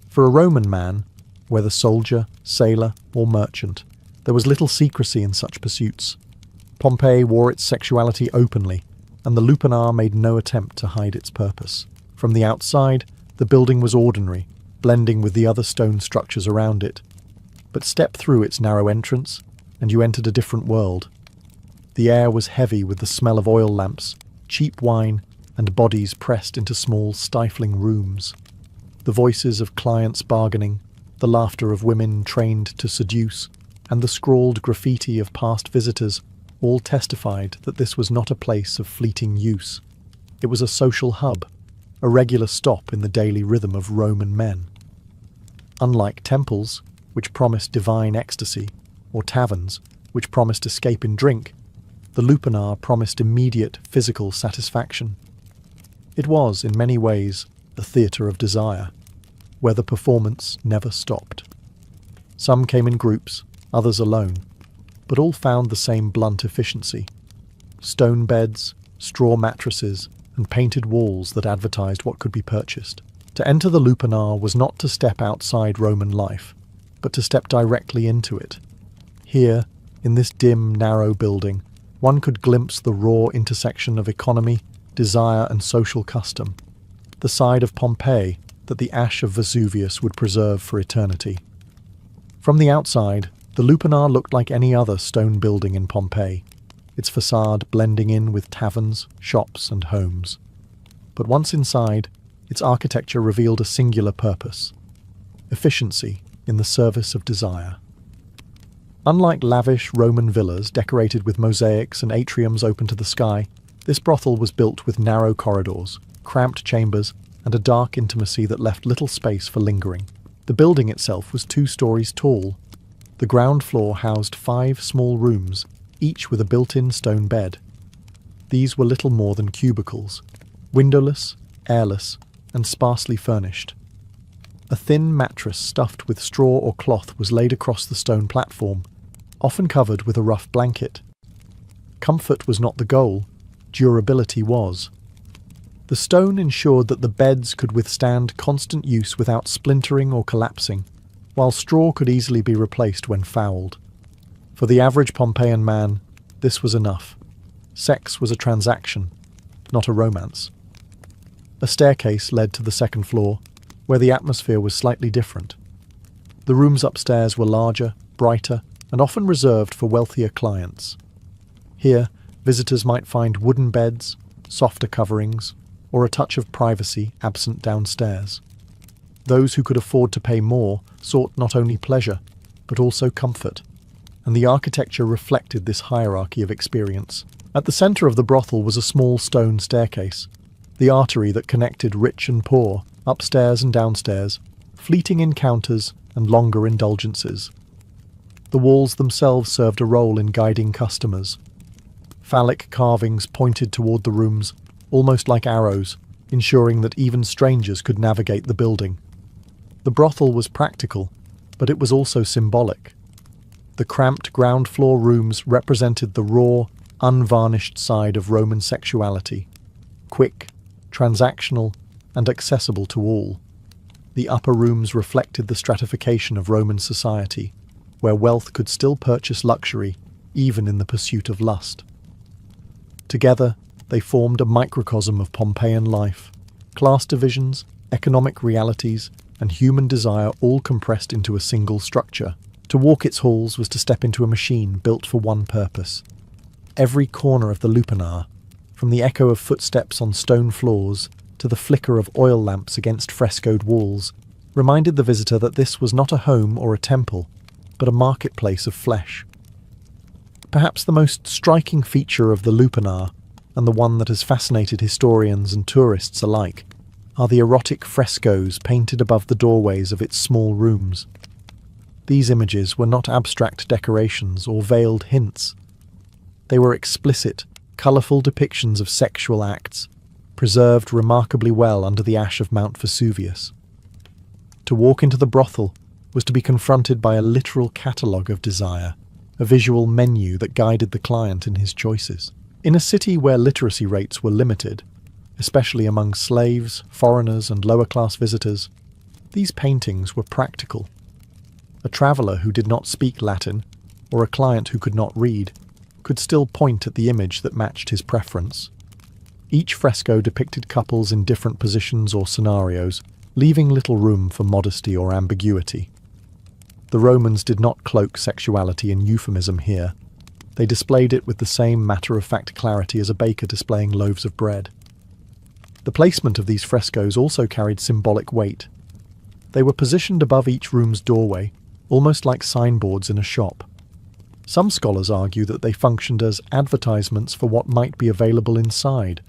For a Roman man, whether soldier, sailor, or merchant, there was little secrecy in such pursuits. Pompeii wore its sexuality openly, and the lupanar made no attempt to hide its purpose. From the outside, the building was ordinary, blending with the other stone structures around it. But step through its narrow entrance, and you entered a different world. The air was heavy with the smell of oil lamps, cheap wine, and bodies pressed into small, stifling rooms. The voices of clients bargaining, the laughter of women trained to seduce, and the scrawled graffiti of past visitors all testified that this was not a place of fleeting use. It was a social hub, a regular stop in the daily rhythm of Roman men. Unlike temples, which promised divine ecstasy, or taverns, which promised escape in drink, the lupanar promised immediate physical satisfaction. It was, in many ways, a theatre of desire, where the performance never stopped. Some came in groups, others alone, but all found the same blunt efficiency. Stone beds, straw mattresses, and painted walls that advertised what could be purchased. To enter the lupanar was not to step outside Roman life, but to step directly into it. Here, in this dim, narrow building, one could glimpse the raw intersection of economy, desire, and social custom, the side of Pompeii that the ash of Vesuvius would preserve for eternity. From the outside, the lupanar looked like any other stone building in Pompeii, its facade blending in with taverns, shops, and homes. But once inside, its architecture revealed a singular purpose: efficiency in the service of desire. Unlike lavish Roman villas decorated with mosaics and atriums open to the sky, this brothel was built with narrow corridors, cramped chambers, and a dark intimacy that left little space for lingering. The building itself was 2 stories tall. The ground floor housed 5 small rooms, each with a built-in stone bed. These were little more than cubicles, windowless, airless, and sparsely furnished. A thin mattress stuffed with straw or cloth was laid across the stone platform, often covered with a rough blanket. Comfort was not the goal, durability was. The stone ensured that the beds could withstand constant use without splintering or collapsing, while straw could easily be replaced when fouled. For the average Pompeian man, this was enough. Sex was a transaction, not a romance. A staircase led to the second floor, where the atmosphere was slightly different. The rooms upstairs were larger, brighter, and often reserved for wealthier clients. Here, visitors might find wooden beds, softer coverings, or a touch of privacy absent downstairs. Those who could afford to pay more sought not only pleasure, but also comfort, and the architecture reflected this hierarchy of experience. At the centre of the brothel was a small stone staircase, the artery that connected rich and poor, upstairs and downstairs, fleeting encounters and longer indulgences. The walls themselves served a role in guiding customers. Phallic carvings pointed toward the rooms, almost like arrows, ensuring that even strangers could navigate the building. The brothel was practical, but it was also symbolic. The cramped ground floor rooms represented the raw, unvarnished side of Roman sexuality, quick, transactional, and accessible to all. The upper rooms reflected the stratification of Roman society, where wealth could still purchase luxury, even in the pursuit of lust. Together, they formed a microcosm of Pompeian life, class divisions, economic realities, and human desire all compressed into a single structure. To walk its halls was to step into a machine built for one purpose: Every corner of the lupanar, from the echo of footsteps on stone floors to the flicker of oil lamps against frescoed walls, reminded the visitor that this was not a home or a temple, but a marketplace of flesh. Perhaps the most striking feature of the lupanar, and the one that has fascinated historians and tourists alike, are the erotic frescoes painted above the doorways of its small rooms. These images were not abstract decorations or veiled hints. They were explicit, colourful depictions of sexual acts, preserved remarkably well under the ash of Mount Vesuvius. To walk into the brothel was to be confronted by a literal catalogue of desire, a visual menu that guided the client in his choices. In a city where literacy rates were limited, especially among slaves, foreigners, and lower-class visitors, these paintings were practical. A traveller who did not speak Latin, or a client who could not read, could still point at the image that matched his preference. Each fresco depicted couples in different positions or scenarios, leaving little room for modesty or ambiguity. The Romans did not cloak sexuality in euphemism here. They displayed it with the same matter-of-fact clarity as a baker displaying loaves of bread. The placement of these frescoes also carried symbolic weight. They were positioned above each room's doorway, almost like signboards in a shop. Some scholars argue that they functioned as advertisements for what might be available inside,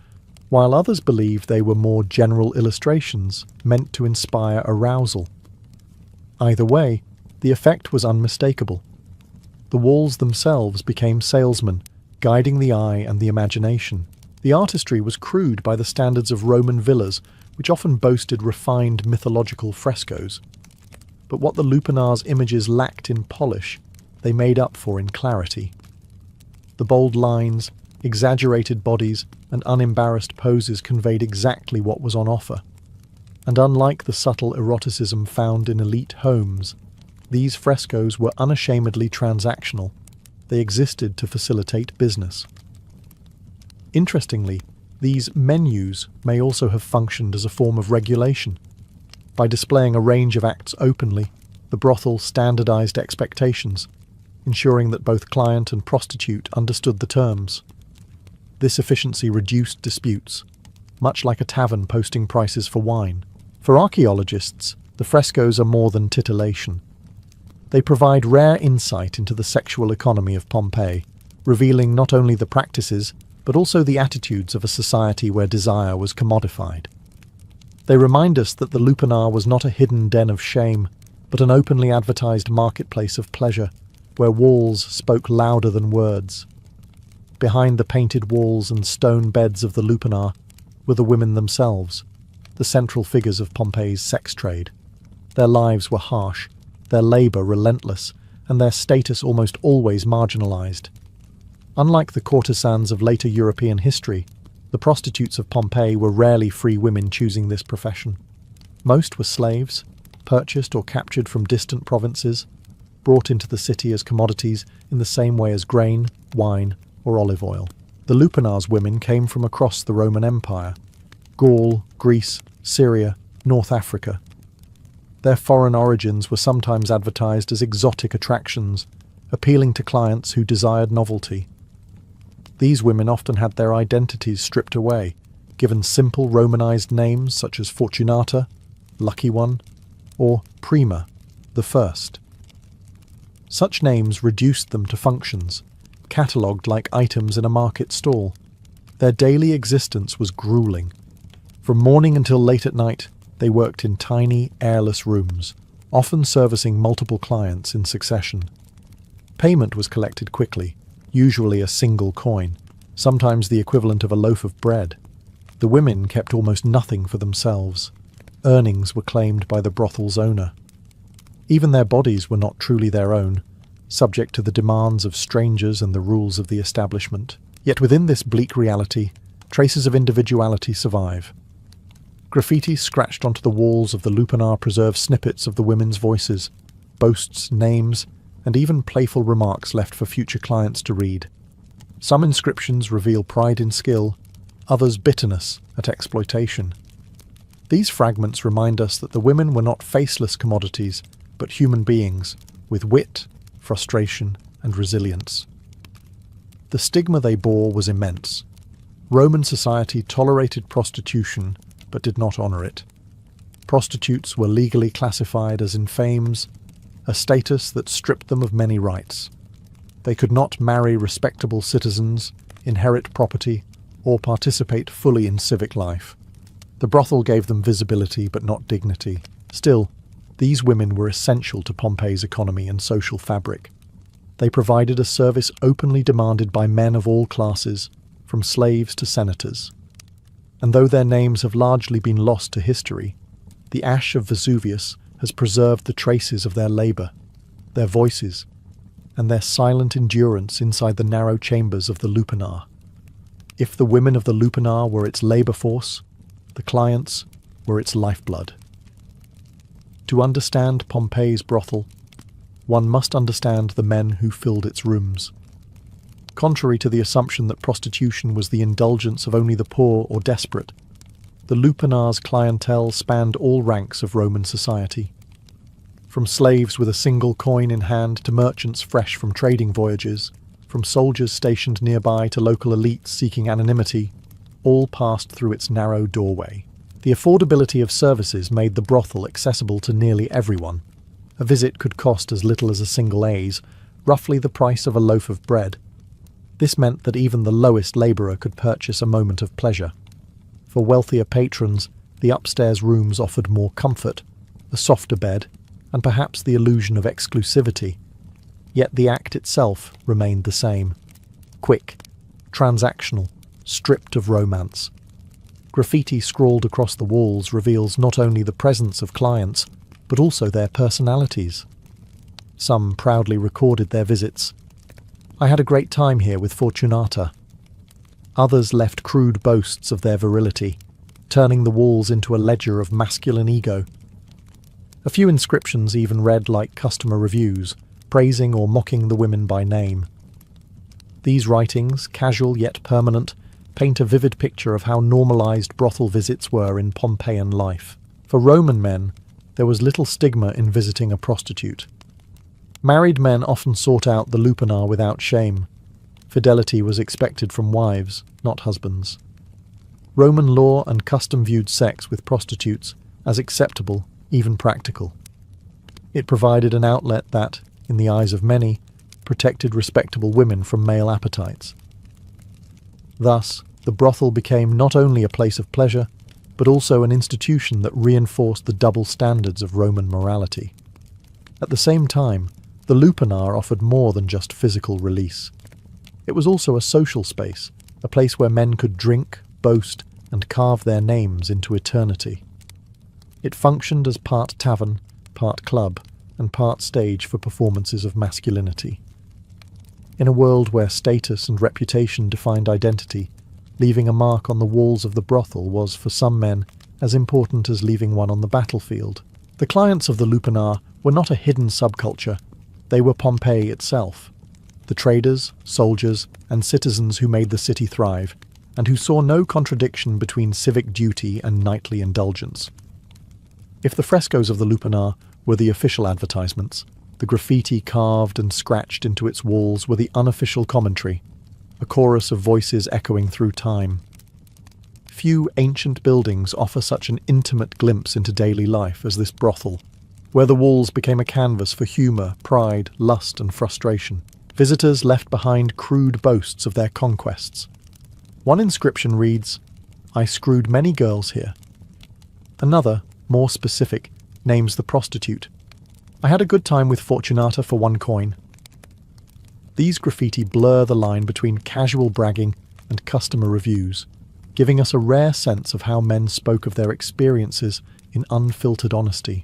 while others believe they were more general illustrations meant to inspire arousal. Either way, the effect was unmistakable. The walls themselves became salesmen, guiding the eye and the imagination. The artistry was crude by the standards of Roman villas, which often boasted refined mythological frescoes. But what the lupanar's images lacked in polish, they made up for in clarity. The bold lines, exaggerated bodies, and unembarrassed poses conveyed exactly what was on offer. And unlike the subtle eroticism found in elite homes, these frescoes were unashamedly transactional. They existed to facilitate business. Interestingly, these menus may also have functioned as a form of regulation. By displaying a range of acts openly, the brothel standardized expectations, ensuring that both client and prostitute understood the terms. This efficiency reduced disputes, much like a tavern posting prices for wine. For archaeologists, the frescoes are more than titillation. They provide rare insight into the sexual economy of Pompeii, revealing not only the practices, but also the attitudes of a society where desire was commodified. They remind us that the lupanar was not a hidden den of shame, but an openly advertised marketplace of pleasure, where walls spoke louder than words. Behind the painted walls and stone beds of the lupanar were the women themselves, the central figures of Pompeii's sex trade. Their lives were harsh, their labour relentless, and their status almost always marginalised. Unlike the courtesans of later European history, the prostitutes of Pompeii were rarely free women choosing this profession. Most were slaves, purchased or captured from distant provinces, brought into the city as commodities in the same way as grain, wine, or olive oil. The lupanar's women came from across the Roman Empire: Gaul, Greece, Syria, North Africa. Their foreign origins were sometimes advertised as exotic attractions, appealing to clients who desired novelty. These women often had their identities stripped away, given simple Romanized names such as Fortunata, Lucky One, or Prima, the First. Such names reduced them to functions, catalogued like items in a market stall. Their daily existence was grueling. From morning until late at night, they worked in tiny, airless rooms, often servicing multiple clients in succession. Payment was collected quickly, usually a single coin, sometimes the equivalent of a loaf of bread. The women kept almost nothing for themselves. Earnings were claimed by the brothel's owner. Even their bodies were not truly their own, subject to the demands of strangers and the rules of the establishment. Yet within this bleak reality, traces of individuality survive. Graffiti scratched onto the walls of the lupanar preserve snippets of the women's voices, boasts, names, and even playful remarks left for future clients to read. Some inscriptions reveal pride in skill, others bitterness at exploitation. These fragments remind us that the women were not faceless commodities, but human beings, with wit, frustration, and resilience. The stigma they bore was immense. Roman society tolerated prostitution, but did not honour it. Prostitutes were legally classified as infames, a status that stripped them of many rights. They could not marry respectable citizens, inherit property, or participate fully in civic life. The brothel gave them visibility but not dignity. Still, these women were essential to Pompey's economy and social fabric. They provided a service openly demanded by men of all classes, from slaves to senators. And though their names have largely been lost to history, the ash of Vesuvius has preserved the traces of their labour, their voices, and their silent endurance inside the narrow chambers of the lupanar. If the women of the lupanar were its labour force, the clients were its lifeblood. To understand Pompey's brothel, one must understand the men who filled its rooms. Contrary to the assumption that prostitution was the indulgence of only the poor or desperate, the lupanar's clientele spanned all ranks of Roman society. From slaves with a single coin in hand to merchants fresh from trading voyages, from soldiers stationed nearby to local elites seeking anonymity, all passed through its narrow doorway. The affordability of services made the brothel accessible to nearly everyone. A visit could cost as little as a single aze, roughly the price of a loaf of bread. This meant that even the lowest labourer could purchase a moment of pleasure. For wealthier patrons, the upstairs rooms offered more comfort, a softer bed, and perhaps the illusion of exclusivity. Yet the act itself remained the same. Quick, transactional, stripped of romance. Graffiti scrawled across the walls reveals not only the presence of clients, but also their personalities. Some proudly recorded their visits. "I had a great time here with Fortunata." Others left crude boasts of their virility, turning the walls into a ledger of masculine ego. A few inscriptions even read like customer reviews, praising or mocking the women by name. These writings, casual yet permanent, paint a vivid picture of how normalized brothel visits were in Pompeian life. For Roman men, there was little stigma in visiting a prostitute. Married men often sought out the lupanar without shame. Fidelity was expected from wives, not husbands. Roman law and custom viewed sex with prostitutes as acceptable, even practical. It provided an outlet that, in the eyes of many, protected respectable women from male appetites. Thus, the brothel became not only a place of pleasure, but also an institution that reinforced the double standards of Roman morality. At the same time, the lupanar offered more than just physical release. It was also a social space, a place where men could drink, boast, and carve their names into eternity. It functioned as part tavern, part club, and part stage for performances of masculinity. In a world where status and reputation defined identity, leaving a mark on the walls of the brothel was, for some men, as important as leaving one on the battlefield. The clients of the lupanar were not a hidden subculture. They were Pompeii itself, the traders, soldiers, and citizens who made the city thrive, and who saw no contradiction between civic duty and knightly indulgence. If the frescoes of the lupanar were the official advertisements, the graffiti carved and scratched into its walls were the unofficial commentary, a chorus of voices echoing through time. Few ancient buildings offer such an intimate glimpse into daily life as this brothel, where the walls became a canvas for humour, pride, lust, and frustration. Visitors left behind crude boasts of their conquests. One inscription reads, "I screwed many girls here." Another, more specific, names the prostitute. "I had a good time with Fortunata for 1 coin." These graffiti blur the line between casual bragging and customer reviews, giving us a rare sense of how men spoke of their experiences in unfiltered honesty.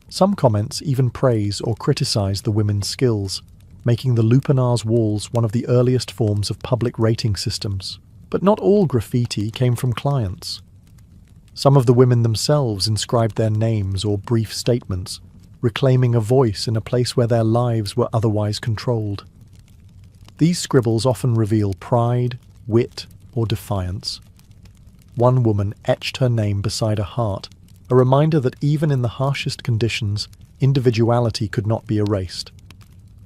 Some comments even praise or criticize the women's skills, making the lupanar's walls one of the earliest forms of public rating systems. But not all graffiti came from clients. Some of the women themselves inscribed their names or brief statements, reclaiming a voice in a place where their lives were otherwise controlled. These scribbles often reveal pride, wit, or defiance. One woman etched her name beside a heart, a reminder that even in the harshest conditions, individuality could not be erased.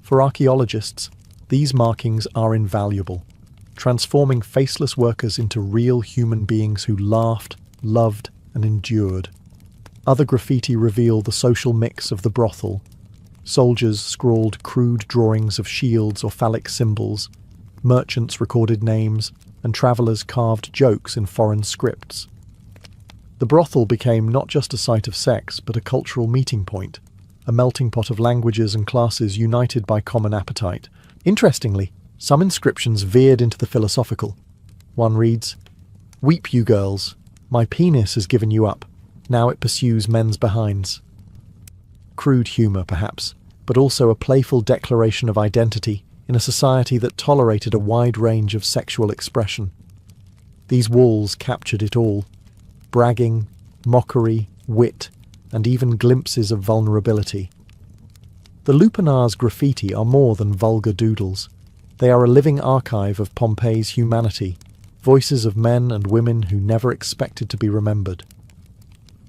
For archaeologists, These markings are invaluable, transforming faceless workers into real human beings who laughed, loved, and endured. Other graffiti reveal the social mix of the brothel. Soldiers scrawled crude drawings of shields or phallic symbols, merchants recorded names, and travellers carved jokes in foreign scripts. The brothel became not just a site of sex, but a cultural meeting point, a melting pot of languages and classes united by common appetite. Interestingly, some inscriptions veered into the philosophical. One reads, "Weep, you girls, my penis has given you up, now it pursues men's behinds." Crude humour, perhaps, but also a playful declaration of identity in a society that tolerated a wide range of sexual expression. These walls captured it all: bragging, mockery, wit, and even glimpses of vulnerability. The Lupanar's graffiti are more than vulgar doodles. They are a living archive of Pompeii's humanity, voices of men and women who never expected to be remembered.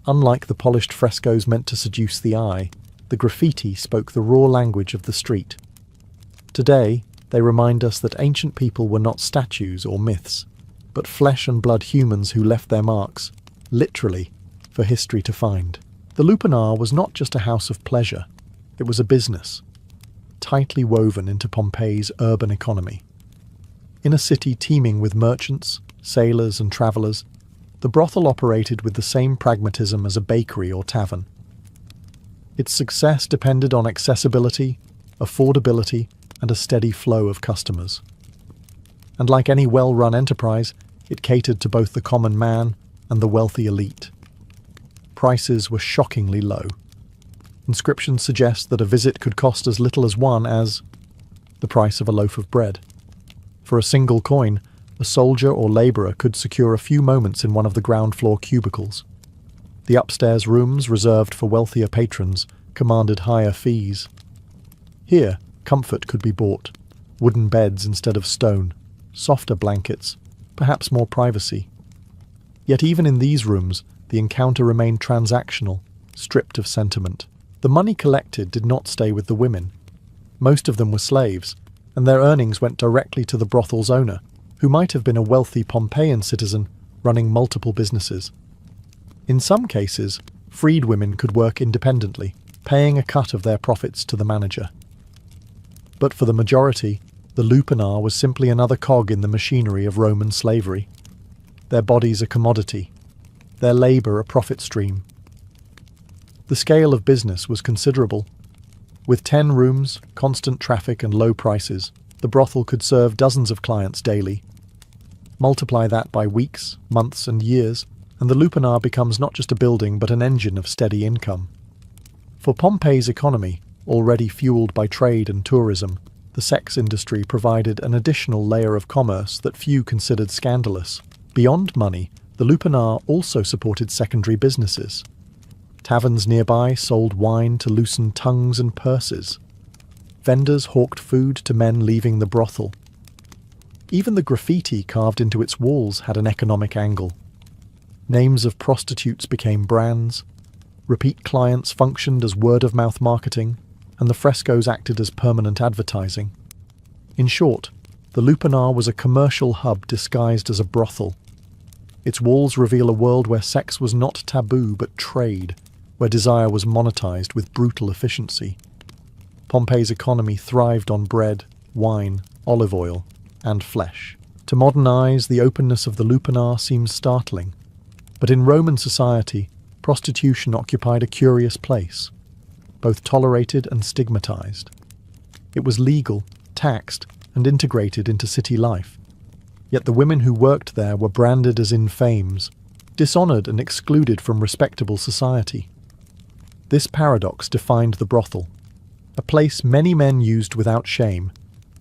Unlike the polished frescoes meant to seduce the eye, the graffiti spoke the raw language of the street. Today, they remind us that ancient people were not statues or myths, but flesh and blood humans who left their marks, literally, for history to find. The Lupanar was not just a house of pleasure, it was a business, tightly woven into Pompeii's urban economy. In a city teeming with merchants, sailors and travellers, the brothel operated with the same pragmatism as a bakery or tavern. Its success depended on accessibility, affordability, and a steady flow of customers. And like any well-run enterprise, it catered to both the common man and the wealthy elite. Prices were shockingly low. Inscriptions suggest that a visit could cost as little as the price of a loaf of bread. For a single coin, a soldier or labourer could secure a few moments in one of the ground floor cubicles. The upstairs rooms, reserved for wealthier patrons, commanded higher fees. Here, comfort could be bought: wooden beds instead of stone, softer blankets, perhaps more privacy. Yet even in these rooms, the encounter remained transactional, stripped of sentiment. The money collected did not stay with the women. Most of them were slaves, and their earnings went directly to the brothel's owner, who might have been a wealthy Pompeian citizen running multiple businesses. In some cases, freed women could work independently, paying a cut of their profits to the manager. But for the majority, the Lupanar was simply another cog in the machinery of Roman slavery. Their bodies a commodity, their labour a profit stream. The scale of business was considerable. With 10 rooms, constant traffic and low prices, the brothel could serve dozens of clients daily. Multiply that by weeks, months and years, and the Lupanar becomes not just a building but an engine of steady income. For Pompeii's economy, already fueled by trade and tourism, the sex industry provided an additional layer of commerce that few considered scandalous. Beyond money, the Lupanar also supported secondary businesses. Taverns nearby sold wine to loosen tongues and purses. Vendors hawked food to men leaving the brothel. Even the graffiti carved into its walls had an economic angle. Names of prostitutes became brands, repeat clients functioned as word-of-mouth marketing, and the frescoes acted as permanent advertising. In short, the Lupanar was a commercial hub disguised as a brothel. Its walls reveal a world where sex was not taboo but trade, where desire was monetized with brutal efficiency. Pompeii's economy thrived on bread, wine, olive oil, and flesh. To modern eyes, the openness of the Lupanar seems startling. But in Roman society, prostitution occupied a curious place, both tolerated and stigmatized. It was legal, taxed, and integrated into city life. Yet the women who worked there were branded as infames, dishonored and excluded from respectable society. This paradox defined the brothel, a place many men used without shame,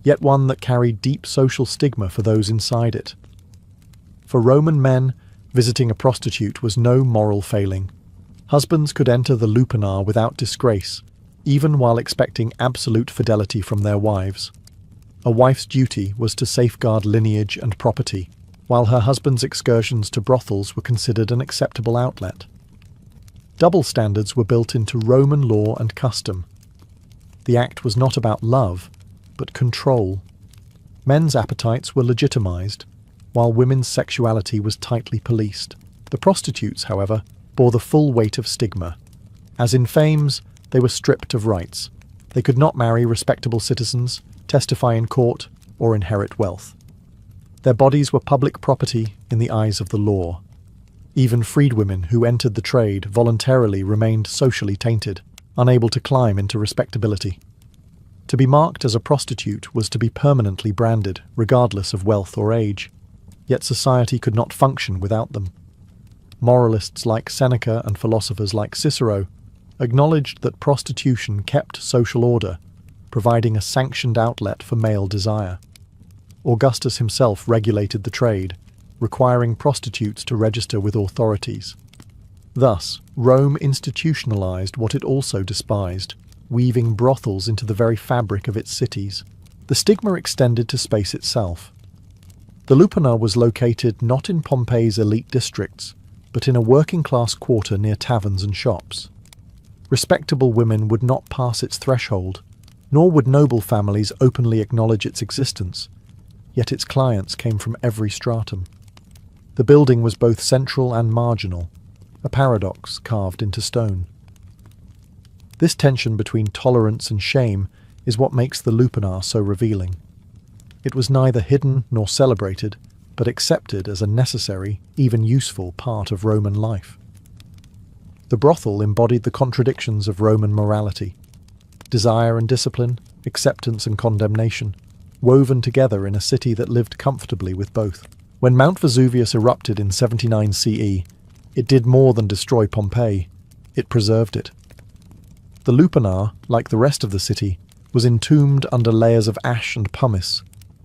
yet one that carried deep social stigma for those inside it. For Roman men, visiting a prostitute was no moral failing. Husbands could enter the Lupanar without disgrace, even while expecting absolute fidelity from their wives. A wife's duty was to safeguard lineage and property, while her husband's excursions to brothels were considered an acceptable outlet. Double standards were built into Roman law and custom. The act was not about love, but control. Men's appetites were legitimized, while women's sexuality was tightly policed. The prostitutes, however, bore the full weight of stigma. As in fames, they were stripped of rights. They could not marry respectable citizens, testify in court, or inherit wealth. Their bodies were public property in the eyes of the law. Even freedwomen who entered the trade voluntarily remained socially tainted, unable to climb into respectability. To be marked as a prostitute was to be permanently branded, regardless of wealth or age. Yet society could not function without them. Moralists like Seneca and philosophers like Cicero acknowledged that prostitution kept social order, providing a sanctioned outlet for male desire. Augustus himself regulated the trade, requiring prostitutes to register with authorities. Thus, Rome institutionalized what it also despised, weaving brothels into the very fabric of its cities. The stigma extended to space itself. The Lupanar was located not in Pompeii's elite districts, but in a working-class quarter near taverns and shops. Respectable women would not pass its threshold, nor would noble families openly acknowledge its existence, yet its clients came from every stratum. The building was both central and marginal, a paradox carved into stone. This tension between tolerance and shame is what makes the Lupanar so revealing. It was neither hidden nor celebrated, but accepted as a necessary, even useful part of Roman life. The brothel embodied the contradictions of Roman morality: desire and discipline, acceptance and condemnation, woven together in a city that lived comfortably with both. When Mount Vesuvius erupted in 79 CE, it did more than destroy Pompeii, it preserved it. The Lupanar, like the rest of the city, was entombed under layers of ash and pumice,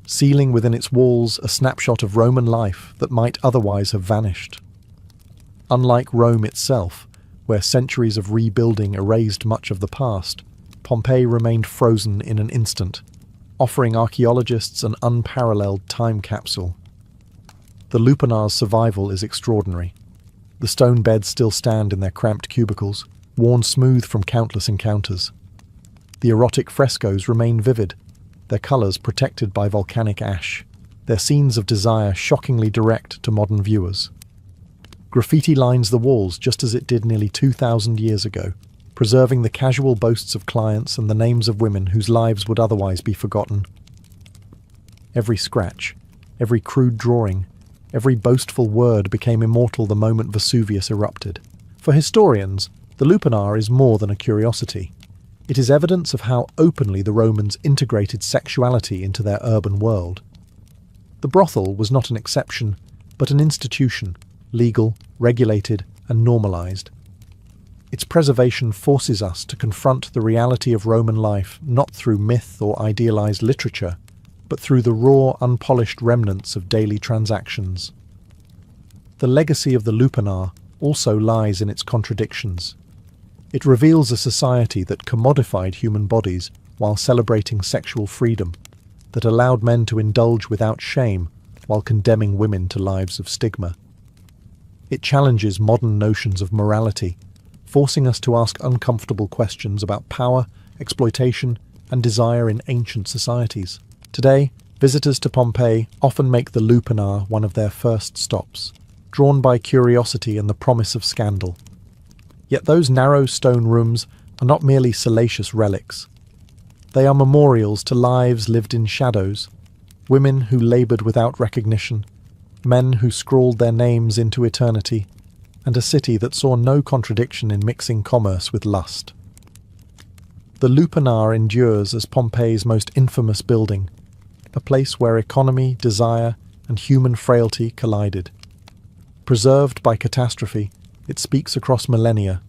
sealing within its walls a snapshot of Roman life that might otherwise have vanished. Unlike Rome itself, where centuries of rebuilding erased much of the past, Pompeii remained frozen in an instant, offering archaeologists an unparalleled time capsule. The Lupanar's survival is extraordinary. The stone beds still stand in their cramped cubicles, worn smooth from countless encounters. The erotic frescoes remain vivid, their colours protected by volcanic ash, their scenes of desire shockingly direct to modern viewers. Graffiti lines the walls just as it did nearly 2,000 years ago, preserving the casual boasts of clients and the names of women whose lives would otherwise be forgotten. Every scratch, every crude drawing, every boastful word became immortal the moment Vesuvius erupted. For historians, the Lupanar is more than a curiosity. It is evidence of how openly the Romans integrated sexuality into their urban world. The brothel was not an exception, but an institution, legal, regulated, and normalized. Its preservation forces us to confront the reality of Roman life not through myth or idealized literature, but through the raw, unpolished remnants of daily transactions. The legacy of the Lupanar also lies in its contradictions. It reveals a society that commodified human bodies while celebrating sexual freedom, that allowed men to indulge without shame while condemning women to lives of stigma. It challenges modern notions of morality, forcing us to ask uncomfortable questions about power, exploitation, and desire in ancient societies. Today, visitors to Pompeii often make the Lupanar one of their first stops, drawn by curiosity and the promise of scandal. Yet those narrow stone rooms are not merely salacious relics. They are memorials to lives lived in shadows, women who laboured without recognition, men who scrawled their names into eternity, and a city that saw no contradiction in mixing commerce with lust. The Lupanar endures as Pompeii's most infamous building, a place where economy, desire, and human frailty collided. Preserved by catastrophe, it speaks across millennia,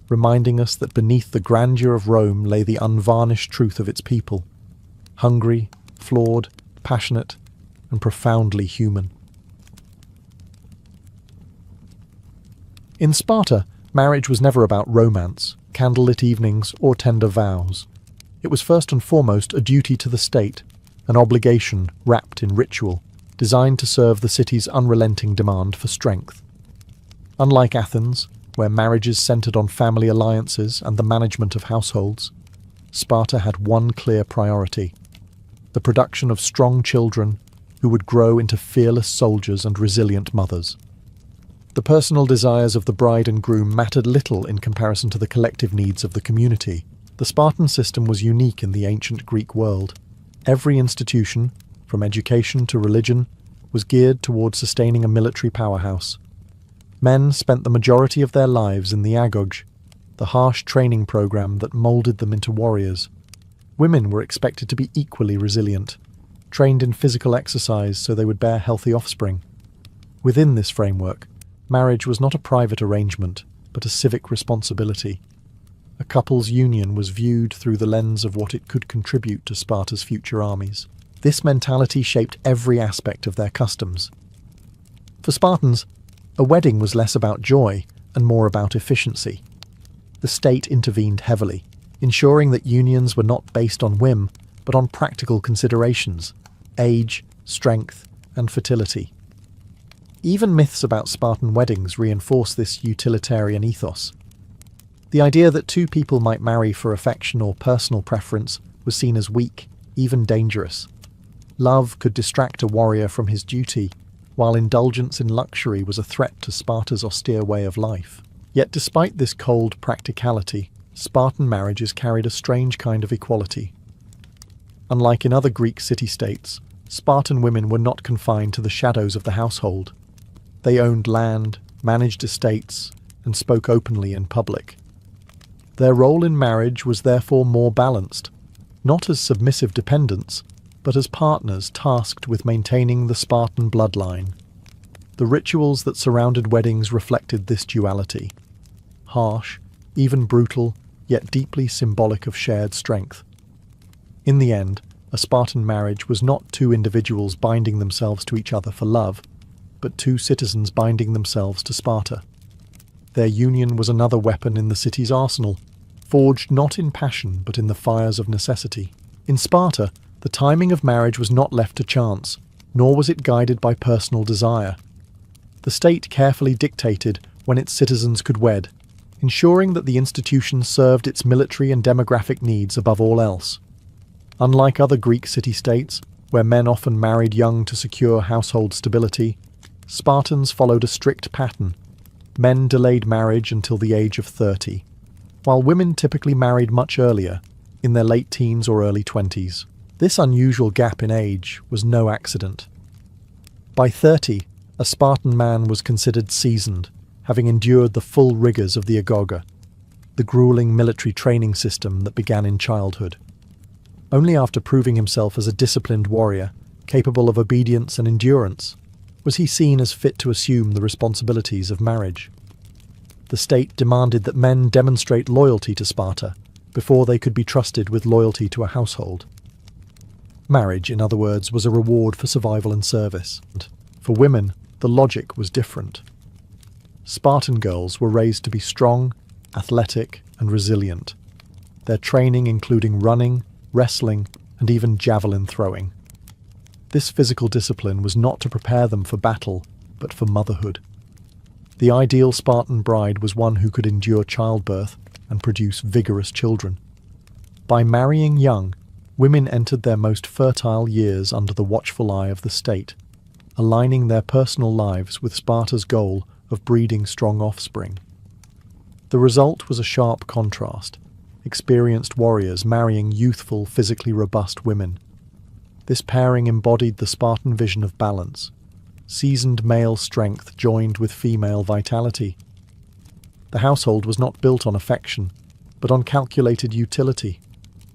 reminding us that beneath the grandeur of Rome lay the unvarnished truth of its people, hungry, flawed, passionate, and profoundly human. In Sparta, marriage was never about romance, candlelit evenings, or tender vows. It was first and foremost a duty to the state, an obligation wrapped in ritual, designed to serve the city's unrelenting demand for strength. Unlike Athens, where marriages centered on family alliances and the management of households, Sparta had one clear priority: the production of strong children who would grow into fearless soldiers and resilient mothers. The personal desires of the bride and groom mattered little in comparison to the collective needs of the community. The Spartan system was unique in the ancient Greek world. Every institution, from education to religion, was geared towards sustaining a military powerhouse. Men spent the majority of their lives in the agoge, the harsh training program that molded them into warriors. Women were expected to be equally resilient, trained in physical exercise so they would bear healthy offspring. Within this framework, marriage was not a private arrangement, but a civic responsibility. A couple's union was viewed through the lens of what it could contribute to Sparta's future armies. This mentality shaped every aspect of their customs. For Spartans, a wedding was less about joy and more about efficiency. The state intervened heavily, ensuring that unions were not based on whim, but on practical considerations: age, strength, and fertility. Even myths about Spartan weddings reinforce this utilitarian ethos. The idea that two people might marry for affection or personal preference was seen as weak, even dangerous. Love could distract a warrior from his duty, while indulgence in luxury was a threat to Sparta's austere way of life. Yet despite this cold practicality, Spartan marriages carried a strange kind of equality. Unlike in other Greek city-states, Spartan women were not confined to the shadows of the household. They owned land, managed estates, and spoke openly in public. Their role in marriage was therefore more balanced, not as submissive dependents, but as partners tasked with maintaining the Spartan bloodline. The rituals that surrounded weddings reflected this duality: harsh, even brutal, yet deeply symbolic of shared strength. In the end, a Spartan marriage was not two individuals binding themselves to each other for love, but two citizens binding themselves to Sparta. Their union was another weapon in the city's arsenal, forged not in passion but in the fires of necessity. In Sparta, the timing of marriage was not left to chance, nor was it guided by personal desire. The state carefully dictated when its citizens could wed, ensuring that the institution served its military and demographic needs above all else. Unlike other Greek city-states, where men often married young to secure household stability, Spartans followed a strict pattern. Men delayed marriage until the age of 30, while women typically married much earlier, in their late teens or early 20s. This unusual gap in age was no accident. By 30, a Spartan man was considered seasoned, having endured the full rigours of the agoge, the grueling military training system that began in childhood. Only after proving himself as a disciplined warrior, capable of obedience and endurance, was he seen as fit to assume the responsibilities of marriage. The state demanded that men demonstrate loyalty to Sparta before they could be trusted with loyalty to a household. Marriage, in other words, was a reward for survival and service. For women, the logic was different. Spartan girls were raised to be strong, athletic, and resilient, their training including running, wrestling, and even javelin throwing. This physical discipline was not to prepare them for battle, but for motherhood. The ideal Spartan bride was one who could endure childbirth and produce vigorous children. By marrying young, women entered their most fertile years under the watchful eye of the state, aligning their personal lives with Sparta's goal of breeding strong offspring. The result was a sharp contrast: experienced warriors marrying youthful, physically robust women. This pairing embodied the Spartan vision of balance: seasoned male strength joined with female vitality. The household was not built on affection, but on calculated utility,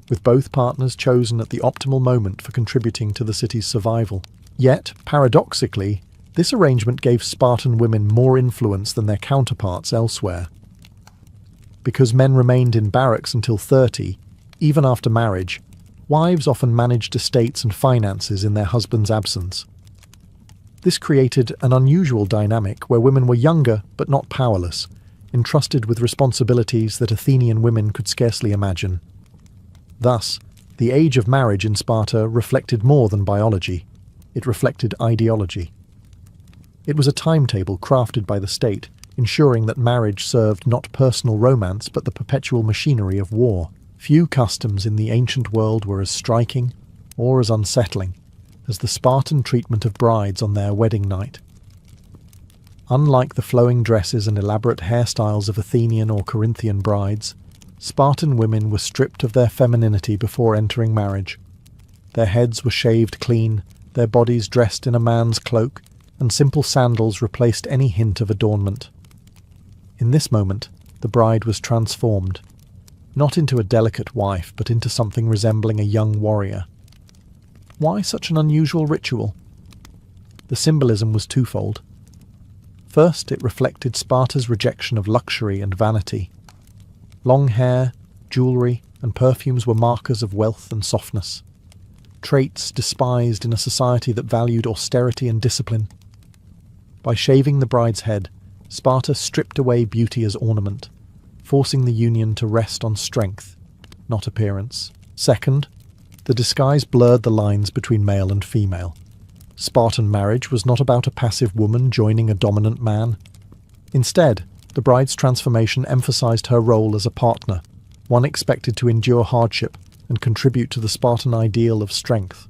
with both partners chosen at the optimal moment for contributing to the city's survival. Yet, paradoxically, this arrangement gave Spartan women more influence than their counterparts elsewhere. Because men remained in barracks until 30, even after marriage, wives often managed estates and finances in their husband's absence. This created an unusual dynamic where women were younger but not powerless, entrusted with responsibilities that Athenian women could scarcely imagine. Thus, the age of marriage in Sparta reflected more than biology. It reflected ideology. It was a timetable crafted by the state, ensuring that marriage served not personal romance but the perpetual machinery of war. Few customs in the ancient world were as striking, or as unsettling, as the Spartan treatment of brides on their wedding night. Unlike the flowing dresses and elaborate hairstyles of Athenian or Corinthian brides, Spartan women were stripped of their femininity before entering marriage. Their heads were shaved clean, their bodies dressed in a man's cloak, and simple sandals replaced any hint of adornment. In this moment, the bride was transformed, not into a delicate wife, but into something resembling a young warrior. Why such an unusual ritual? The symbolism was twofold. First, it reflected Sparta's rejection of luxury and vanity. Long hair, jewellery, and perfumes were markers of wealth and softness, traits despised in a society that valued austerity and discipline. By shaving the bride's head, Sparta stripped away beauty as ornament, forcing the union to rest on strength, not appearance. Second, the disguise blurred the lines between male and female. Spartan marriage was not about a passive woman joining a dominant man. Instead, the bride's transformation emphasized her role as a partner, one expected to endure hardship and contribute to the Spartan ideal of strength.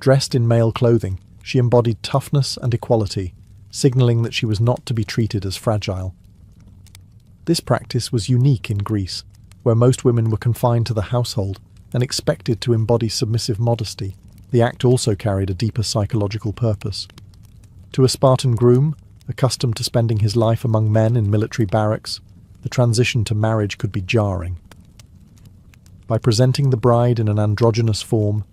Dressed in male clothing, she embodied toughness and equality, signaling that she was not to be treated as fragile. This practice was unique in Greece, where most women were confined to the household and expected to embody submissive modesty. The act also carried a deeper psychological purpose. To a Spartan groom, accustomed to spending his life among men in military barracks, the transition to marriage could be jarring. By presenting the bride in an androgynous form,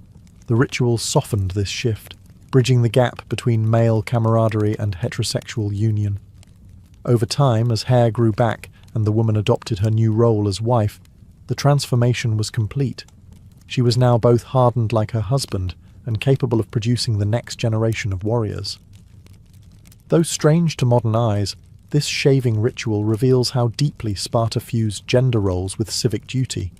the ritual softened this shift, bridging the gap between male camaraderie and heterosexual union. Over time, as hair grew back and the woman adopted her new role as wife, the transformation was complete. She was now both hardened like her husband and capable of producing the next generation of warriors. Though strange to modern eyes, this shaving ritual reveals how deeply Sparta fused gender roles with civic duty.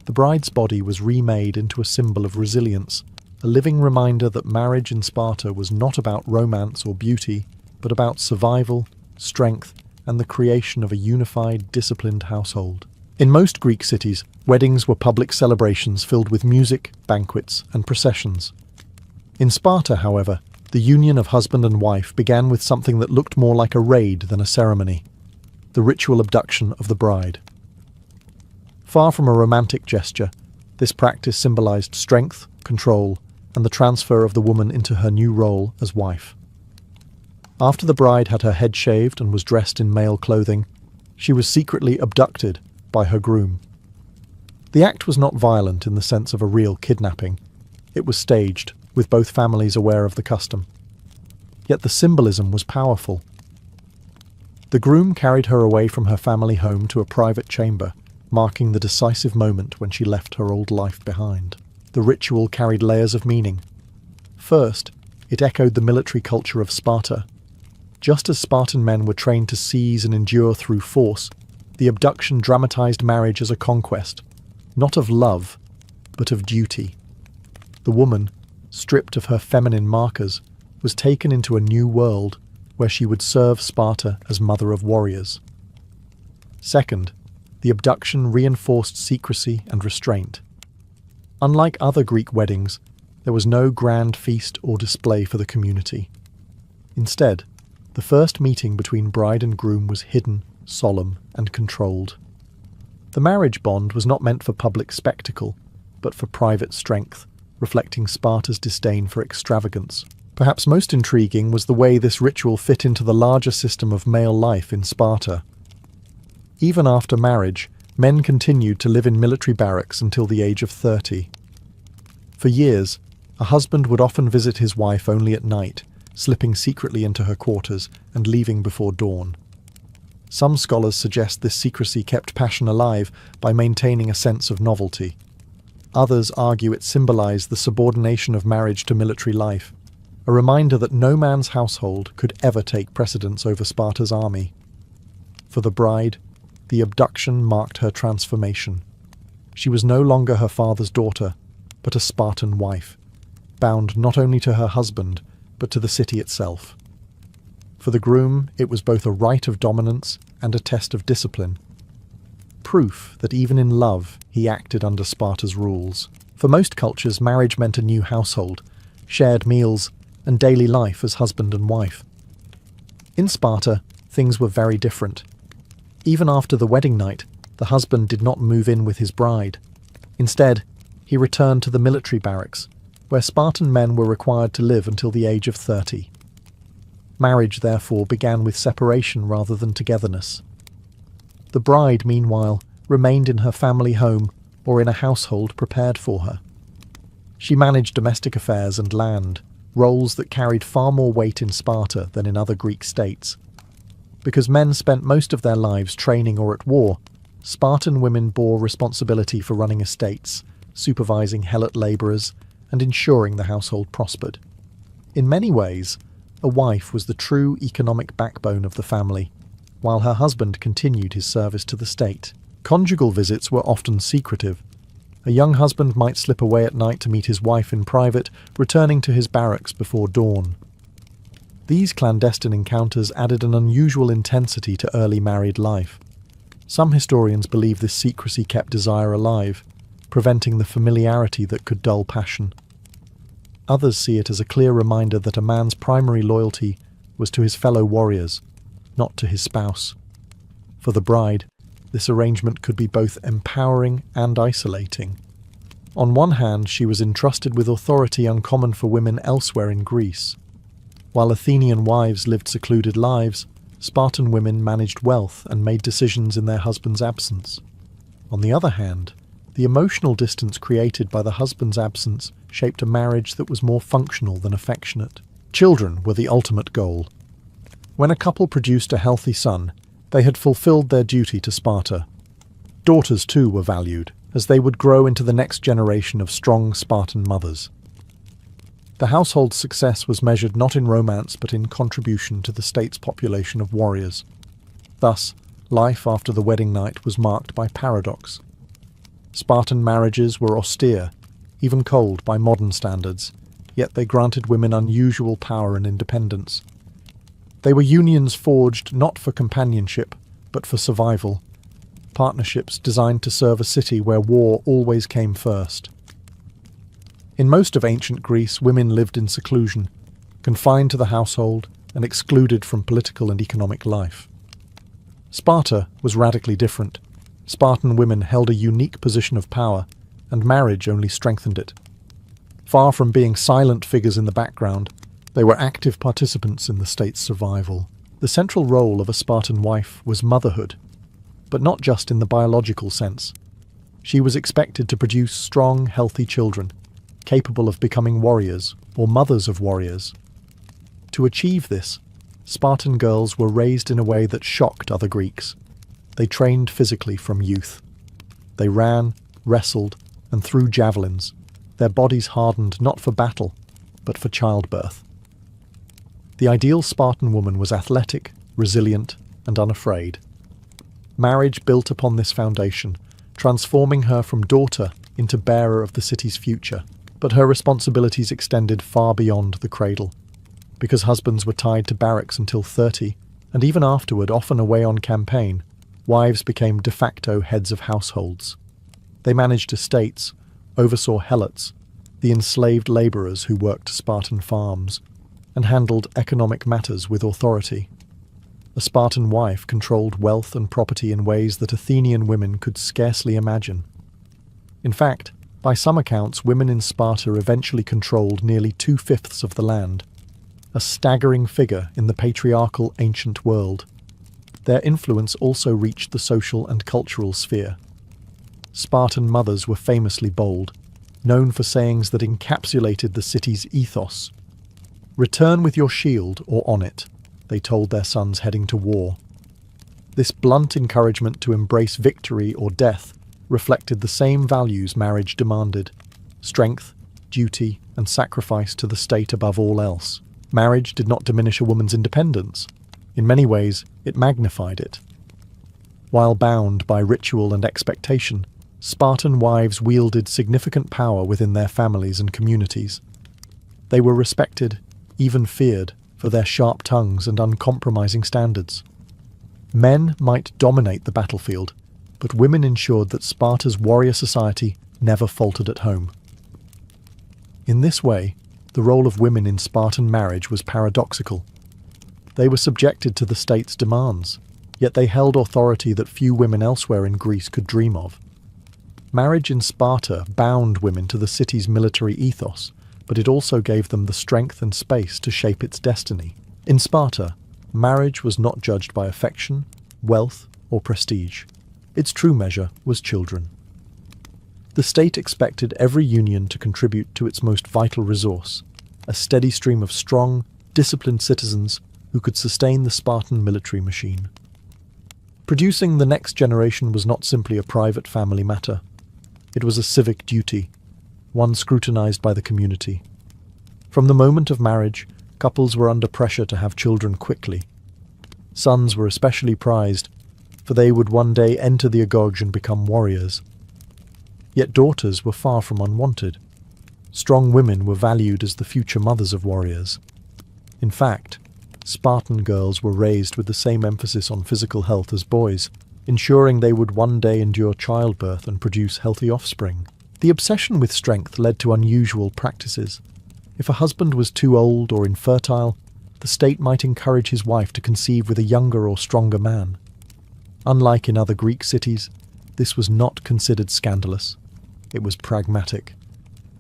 The bride's body was remade into a symbol of resilience, a living reminder that marriage in Sparta was not about romance or beauty, but about survival, strength, and the creation of a unified, disciplined household. In most Greek cities, weddings were public celebrations filled with music, banquets, and processions. In Sparta, however, the union of husband and wife began with something that looked more like a raid than a ceremony: the ritual abduction of the bride. Far from a romantic gesture, this practice symbolized strength, control, and the transfer of the woman into her new role as wife. After the bride had her head shaved and was dressed in male clothing, she was secretly abducted by her groom. The act was not violent in the sense of a real kidnapping. It was staged, with both families aware of the custom. Yet the symbolism was powerful. The groom carried her away from her family home to a private chamber, marking the decisive moment when she left her old life behind. The ritual carried layers of meaning. First, it echoed the military culture of Sparta. Just as Spartan men were trained to seize and endure through force, the abduction dramatized marriage as a conquest, not of love, but of duty. The woman, stripped of her feminine markers, was taken into a new world where she would serve Sparta as mother of warriors. Second, the abduction reinforced secrecy and restraint. Unlike other Greek weddings, there was no grand feast or display for the community. Instead, the first meeting between bride and groom was hidden, solemn, and controlled. The marriage bond was not meant for public spectacle, but for private strength, reflecting Sparta's disdain for extravagance. Perhaps most intriguing was the way this ritual fit into the larger system of male life in Sparta. Even after marriage, men continued to live in military barracks until the age of 30. For years, a husband would often visit his wife only at night, slipping secretly into her quarters and leaving before dawn. Some scholars suggest this secrecy kept passion alive by maintaining a sense of novelty. Others argue it symbolized the subordination of marriage to military life, a reminder that no man's household could ever take precedence over Sparta's army. For the bride, the abduction marked her transformation. She was no longer her father's daughter, but a Spartan wife, bound not only to her husband, but to the city itself. For the groom, it was both a rite of dominance and a test of discipline, proof that even in love he acted under Sparta's rules. For most cultures, marriage meant a new household, shared meals, and daily life as husband and wife. In Sparta, things were very different. Even after the wedding night, the husband did not move in with his bride. Instead, he returned to the military barracks, where Spartan men were required to live until the age of 30. Marriage, therefore, began with separation rather than togetherness. The bride, meanwhile, remained in her family home or in a household prepared for her. She managed domestic affairs and land, roles that carried far more weight in Sparta than in other Greek states. Because men spent most of their lives training or at war, Spartan women bore responsibility for running estates, supervising helot labourers, and ensuring the household prospered. In many ways, a wife was the true economic backbone of the family, while her husband continued his service to the state. Conjugal visits were often secretive. A young husband might slip away at night to meet his wife in private, returning to his barracks before dawn. These clandestine encounters added an unusual intensity to early married life. Some historians believe this secrecy kept desire alive, preventing the familiarity that could dull passion. Others see it as a clear reminder that a man's primary loyalty was to his fellow warriors, not to his spouse. For the bride, this arrangement could be both empowering and isolating. On one hand, she was entrusted with authority uncommon for women elsewhere in Greece. While Athenian wives lived secluded lives, Spartan women managed wealth and made decisions in their husband's absence. On the other hand, the emotional distance created by the husband's absence shaped a marriage that was more functional than affectionate. Children were the ultimate goal. When a couple produced a healthy son, they had fulfilled their duty to Sparta. Daughters too were valued, as they would grow into the next generation of strong Spartan mothers. The household's success was measured not in romance but in contribution to the state's population of warriors. Thus, life after the wedding night was marked by paradox. Spartan marriages were austere, even cold by modern standards, yet they granted women unusual power and independence. They were unions forged not for companionship, but for survival, partnerships designed to serve a city where war always came first. In most of ancient Greece, women lived in seclusion, confined to the household and excluded from political and economic life. Sparta was radically different. Spartan women held a unique position of power, and marriage only strengthened it. Far from being silent figures in the background, they were active participants in the state's survival. The central role of a Spartan wife was motherhood, but not just in the biological sense. She was expected to produce strong, healthy children, capable of becoming warriors or mothers of warriors. To achieve this, Spartan girls were raised in a way that shocked other Greeks. They trained physically from youth. They ran, wrestled, and threw javelins, their bodies hardened not for battle, but for childbirth. The ideal Spartan woman was athletic, resilient, and unafraid. Marriage built upon this foundation, transforming her from daughter into bearer of the city's future. But her responsibilities extended far beyond the cradle. Because husbands were tied to barracks until 30, and even afterward often away on campaign, wives became de facto heads of households. They managed estates, oversaw helots, the enslaved labourers who worked Spartan farms, and handled economic matters with authority. A Spartan wife controlled wealth and property in ways that Athenian women could scarcely imagine. In fact, by some accounts, women in Sparta eventually controlled nearly 2/5 of the land, a staggering figure in the patriarchal ancient world. Their influence also reached the social and cultural sphere. Spartan mothers were famously bold, known for sayings that encapsulated the city's ethos. "Return with your shield or on it," they told their sons heading to war. This blunt encouragement to embrace victory or death reflected the same values marriage demanded: strength, duty, and sacrifice to the state above all else. Marriage did not diminish a woman's independence. In many ways, it magnified it. While bound by ritual and expectation, Spartan wives wielded significant power within their families and communities. They were respected, even feared, for their sharp tongues and uncompromising standards. Men might dominate the battlefield, but women ensured that Sparta's warrior society never faltered at home. In this way, the role of women in Spartan marriage was paradoxical. They were subjected to the state's demands, yet they held authority that few women elsewhere in Greece could dream of. Marriage in Sparta bound women to the city's military ethos, but it also gave them the strength and space to shape its destiny. In Sparta, marriage was not judged by affection, wealth, or prestige. Its true measure was children. The state expected every union to contribute to its most vital resource, a steady stream of strong, disciplined citizens who could sustain the Spartan military machine. Producing the next generation was not simply a private family matter. It was a civic duty, one scrutinized by the community. From the moment of marriage, couples were under pressure to have children quickly. Sons were especially prized, for they would one day enter the agog and become warriors. Yet daughters were far from unwanted. Strong women were valued as the future mothers of warriors. In fact, Spartan girls were raised with the same emphasis on physical health as boys, ensuring they would one day endure childbirth and produce healthy offspring. The obsession with strength led to unusual practices. If a husband was too old or infertile, the state might encourage his wife to conceive with a younger or stronger man. Unlike in other Greek cities, this was not considered scandalous. It was pragmatic.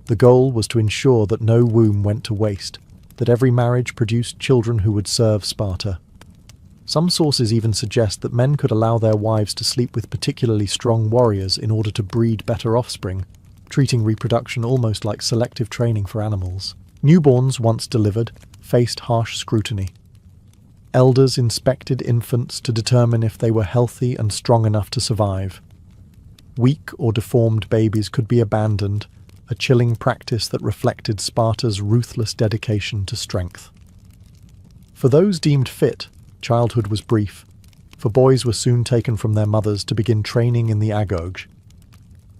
The goal was to ensure that no womb went to waste, that every marriage produced children who would serve Sparta. Some sources even suggest that men could allow their wives to sleep with particularly strong warriors in order to breed better offspring, treating reproduction almost like selective training for animals. Newborns, once delivered, faced harsh scrutiny. Elders inspected infants to determine if they were healthy and strong enough to survive. Weak or deformed babies could be abandoned, a chilling practice that reflected Sparta's ruthless dedication to strength. For those deemed fit, childhood was brief, for boys were soon taken from their mothers to begin training in the agog.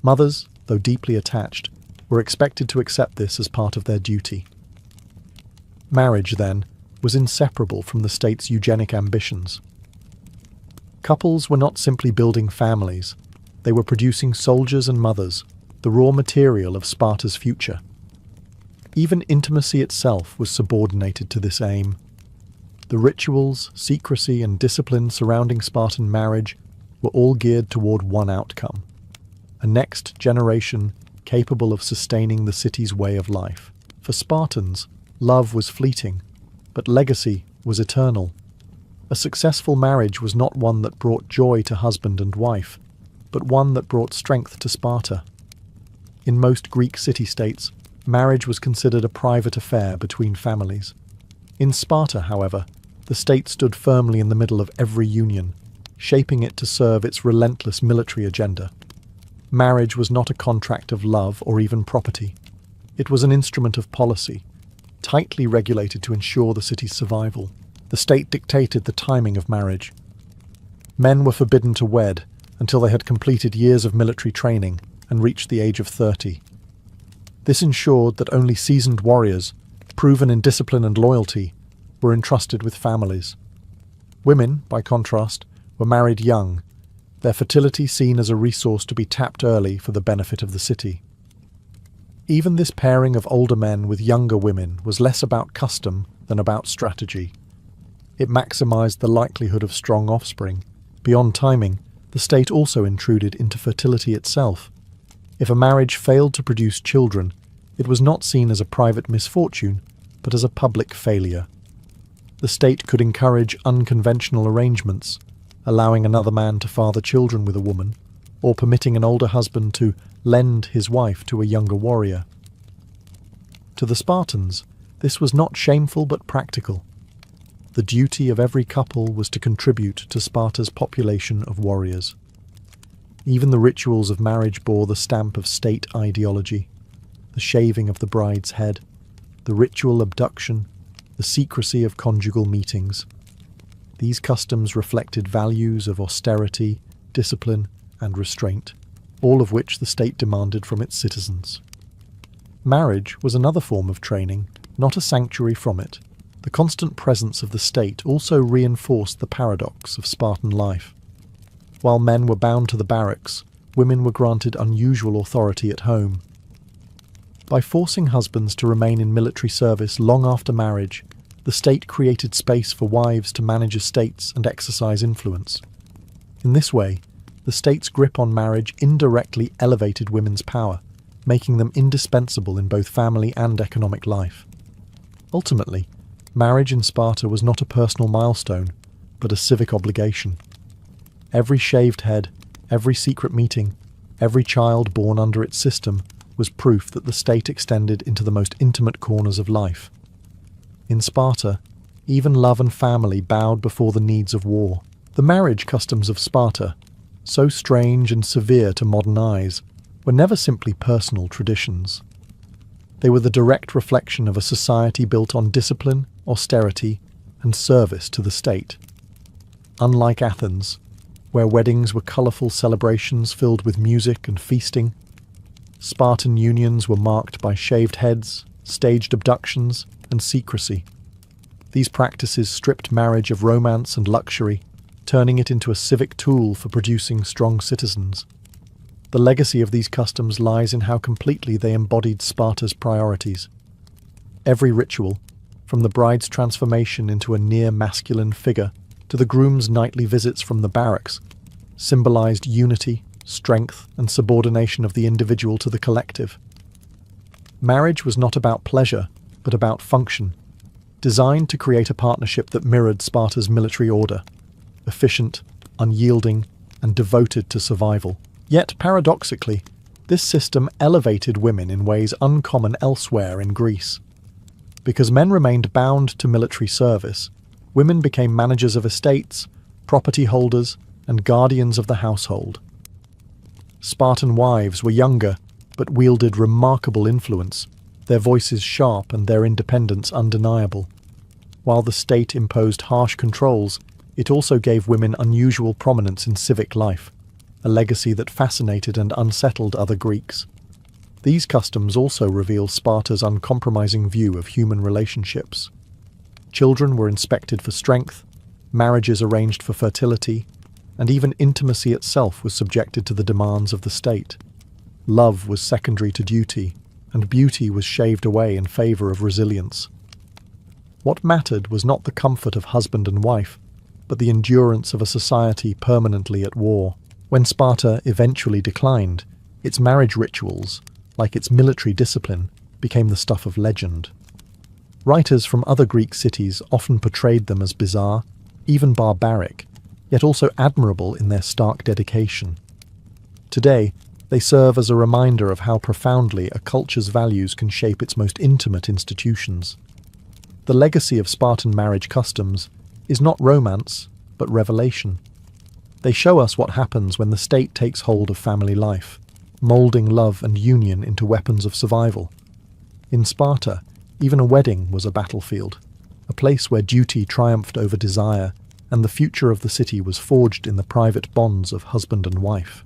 Mothers, though deeply attached, were expected to accept this as part of their duty. Marriage, then, was inseparable from the state's eugenic ambitions. Couples were not simply building families, they were producing soldiers and mothers, the raw material of Sparta's future. Even intimacy itself was subordinated to this aim. The rituals, secrecy, and discipline surrounding Spartan marriage were all geared toward one outcome: a next generation capable of sustaining the city's way of life. For Spartans, love was fleeting, but legacy was eternal. A successful marriage was not one that brought joy to husband and wife, but one that brought strength to Sparta. In most Greek city-states, marriage was considered a private affair between families. In Sparta, however, the state stood firmly in the middle of every union, shaping it to serve its relentless military agenda. Marriage was not a contract of love or even property. It was an instrument of policy, tightly regulated to ensure the city's survival. The state dictated the timing of marriage. Men were forbidden to wed until they had completed years of military training and reached the age of 30. This ensured that only seasoned warriors, proven in discipline and loyalty, were entrusted with families. Women, by contrast, were married young, their fertility seen as a resource to be tapped early for the benefit of the city. Even this pairing of older men with younger women was less about custom than about strategy. It maximized the likelihood of strong offspring. Beyond timing, the state also intruded into fertility itself. If a marriage failed to produce children, it was not seen as a private misfortune, but as a public failure. The state could encourage unconventional arrangements, allowing another man to father children with a woman, or permitting an older husband to lend his wife to a younger warrior. To the Spartans, this was not shameful but practical. The duty of every couple was to contribute to Sparta's population of warriors. Even the rituals of marriage bore the stamp of state ideology: the shaving of the bride's head, the ritual abduction, the secrecy of conjugal meetings. These customs reflected values of austerity, discipline, and restraint, all of which the state demanded from its citizens. Marriage was another form of training, not a sanctuary from it. The constant presence of the state also reinforced the paradox of Spartan life. While men were bound to the barracks, women were granted unusual authority at home. By forcing husbands to remain in military service long after marriage, the state created space for wives to manage estates and exercise influence. In this way, the state's grip on marriage indirectly elevated women's power, making them indispensable in both family and economic life. Ultimately, marriage in Sparta was not a personal milestone, but a civic obligation. Every shaved head, every secret meeting, every child born under its system was proof that the state extended into the most intimate corners of life. In Sparta, even love and family bowed before the needs of war. The marriage customs of Sparta, so strange and severe to modern eyes, were never simply personal traditions. They were the direct reflection of a society built on discipline, austerity, and service to the state. Unlike Athens, where weddings were colourful celebrations filled with music and feasting, Spartan unions were marked by shaved heads, staged abductions, and secrecy. These practices stripped marriage of romance and luxury, turning it into a civic tool for producing strong citizens. The legacy of these customs lies in how completely they embodied Sparta's priorities. Every ritual, from the bride's transformation into a near-masculine figure to the groom's nightly visits from the barracks, symbolized unity, strength, and subordination of the individual to the collective. Marriage was not about pleasure, but about function, designed to create a partnership that mirrored Sparta's military order, efficient, unyielding, and devoted to survival. Yet, paradoxically, this system elevated women in ways uncommon elsewhere in Greece. Because men remained bound to military service, women became managers of estates, property holders, and guardians of the household. Spartan wives were younger, but wielded remarkable influence, their voices sharp and their independence undeniable. While the state imposed harsh controls, it also gave women unusual prominence in civic life, a legacy that fascinated and unsettled other Greeks. These customs also reveal Sparta's uncompromising view of human relationships. Children were inspected for strength, marriages arranged for fertility, and even intimacy itself was subjected to the demands of the state. Love was secondary to duty, and beauty was shaved away in favour of resilience. What mattered was not the comfort of husband and wife, but the endurance of a society permanently at war. When Sparta eventually declined, its marriage rituals, like its military discipline, became the stuff of legend. Writers from other Greek cities often portrayed them as bizarre, even barbaric, yet also admirable in their stark dedication. Today, they serve as a reminder of how profoundly a culture's values can shape its most intimate institutions. The legacy of Spartan marriage customs is not romance, but revelation. They show us what happens when the state takes hold of family life, moulding love and union into weapons of survival. In Sparta, even a wedding was a battlefield, a place where duty triumphed over desire, and the future of the city was forged in the private bonds of husband and wife.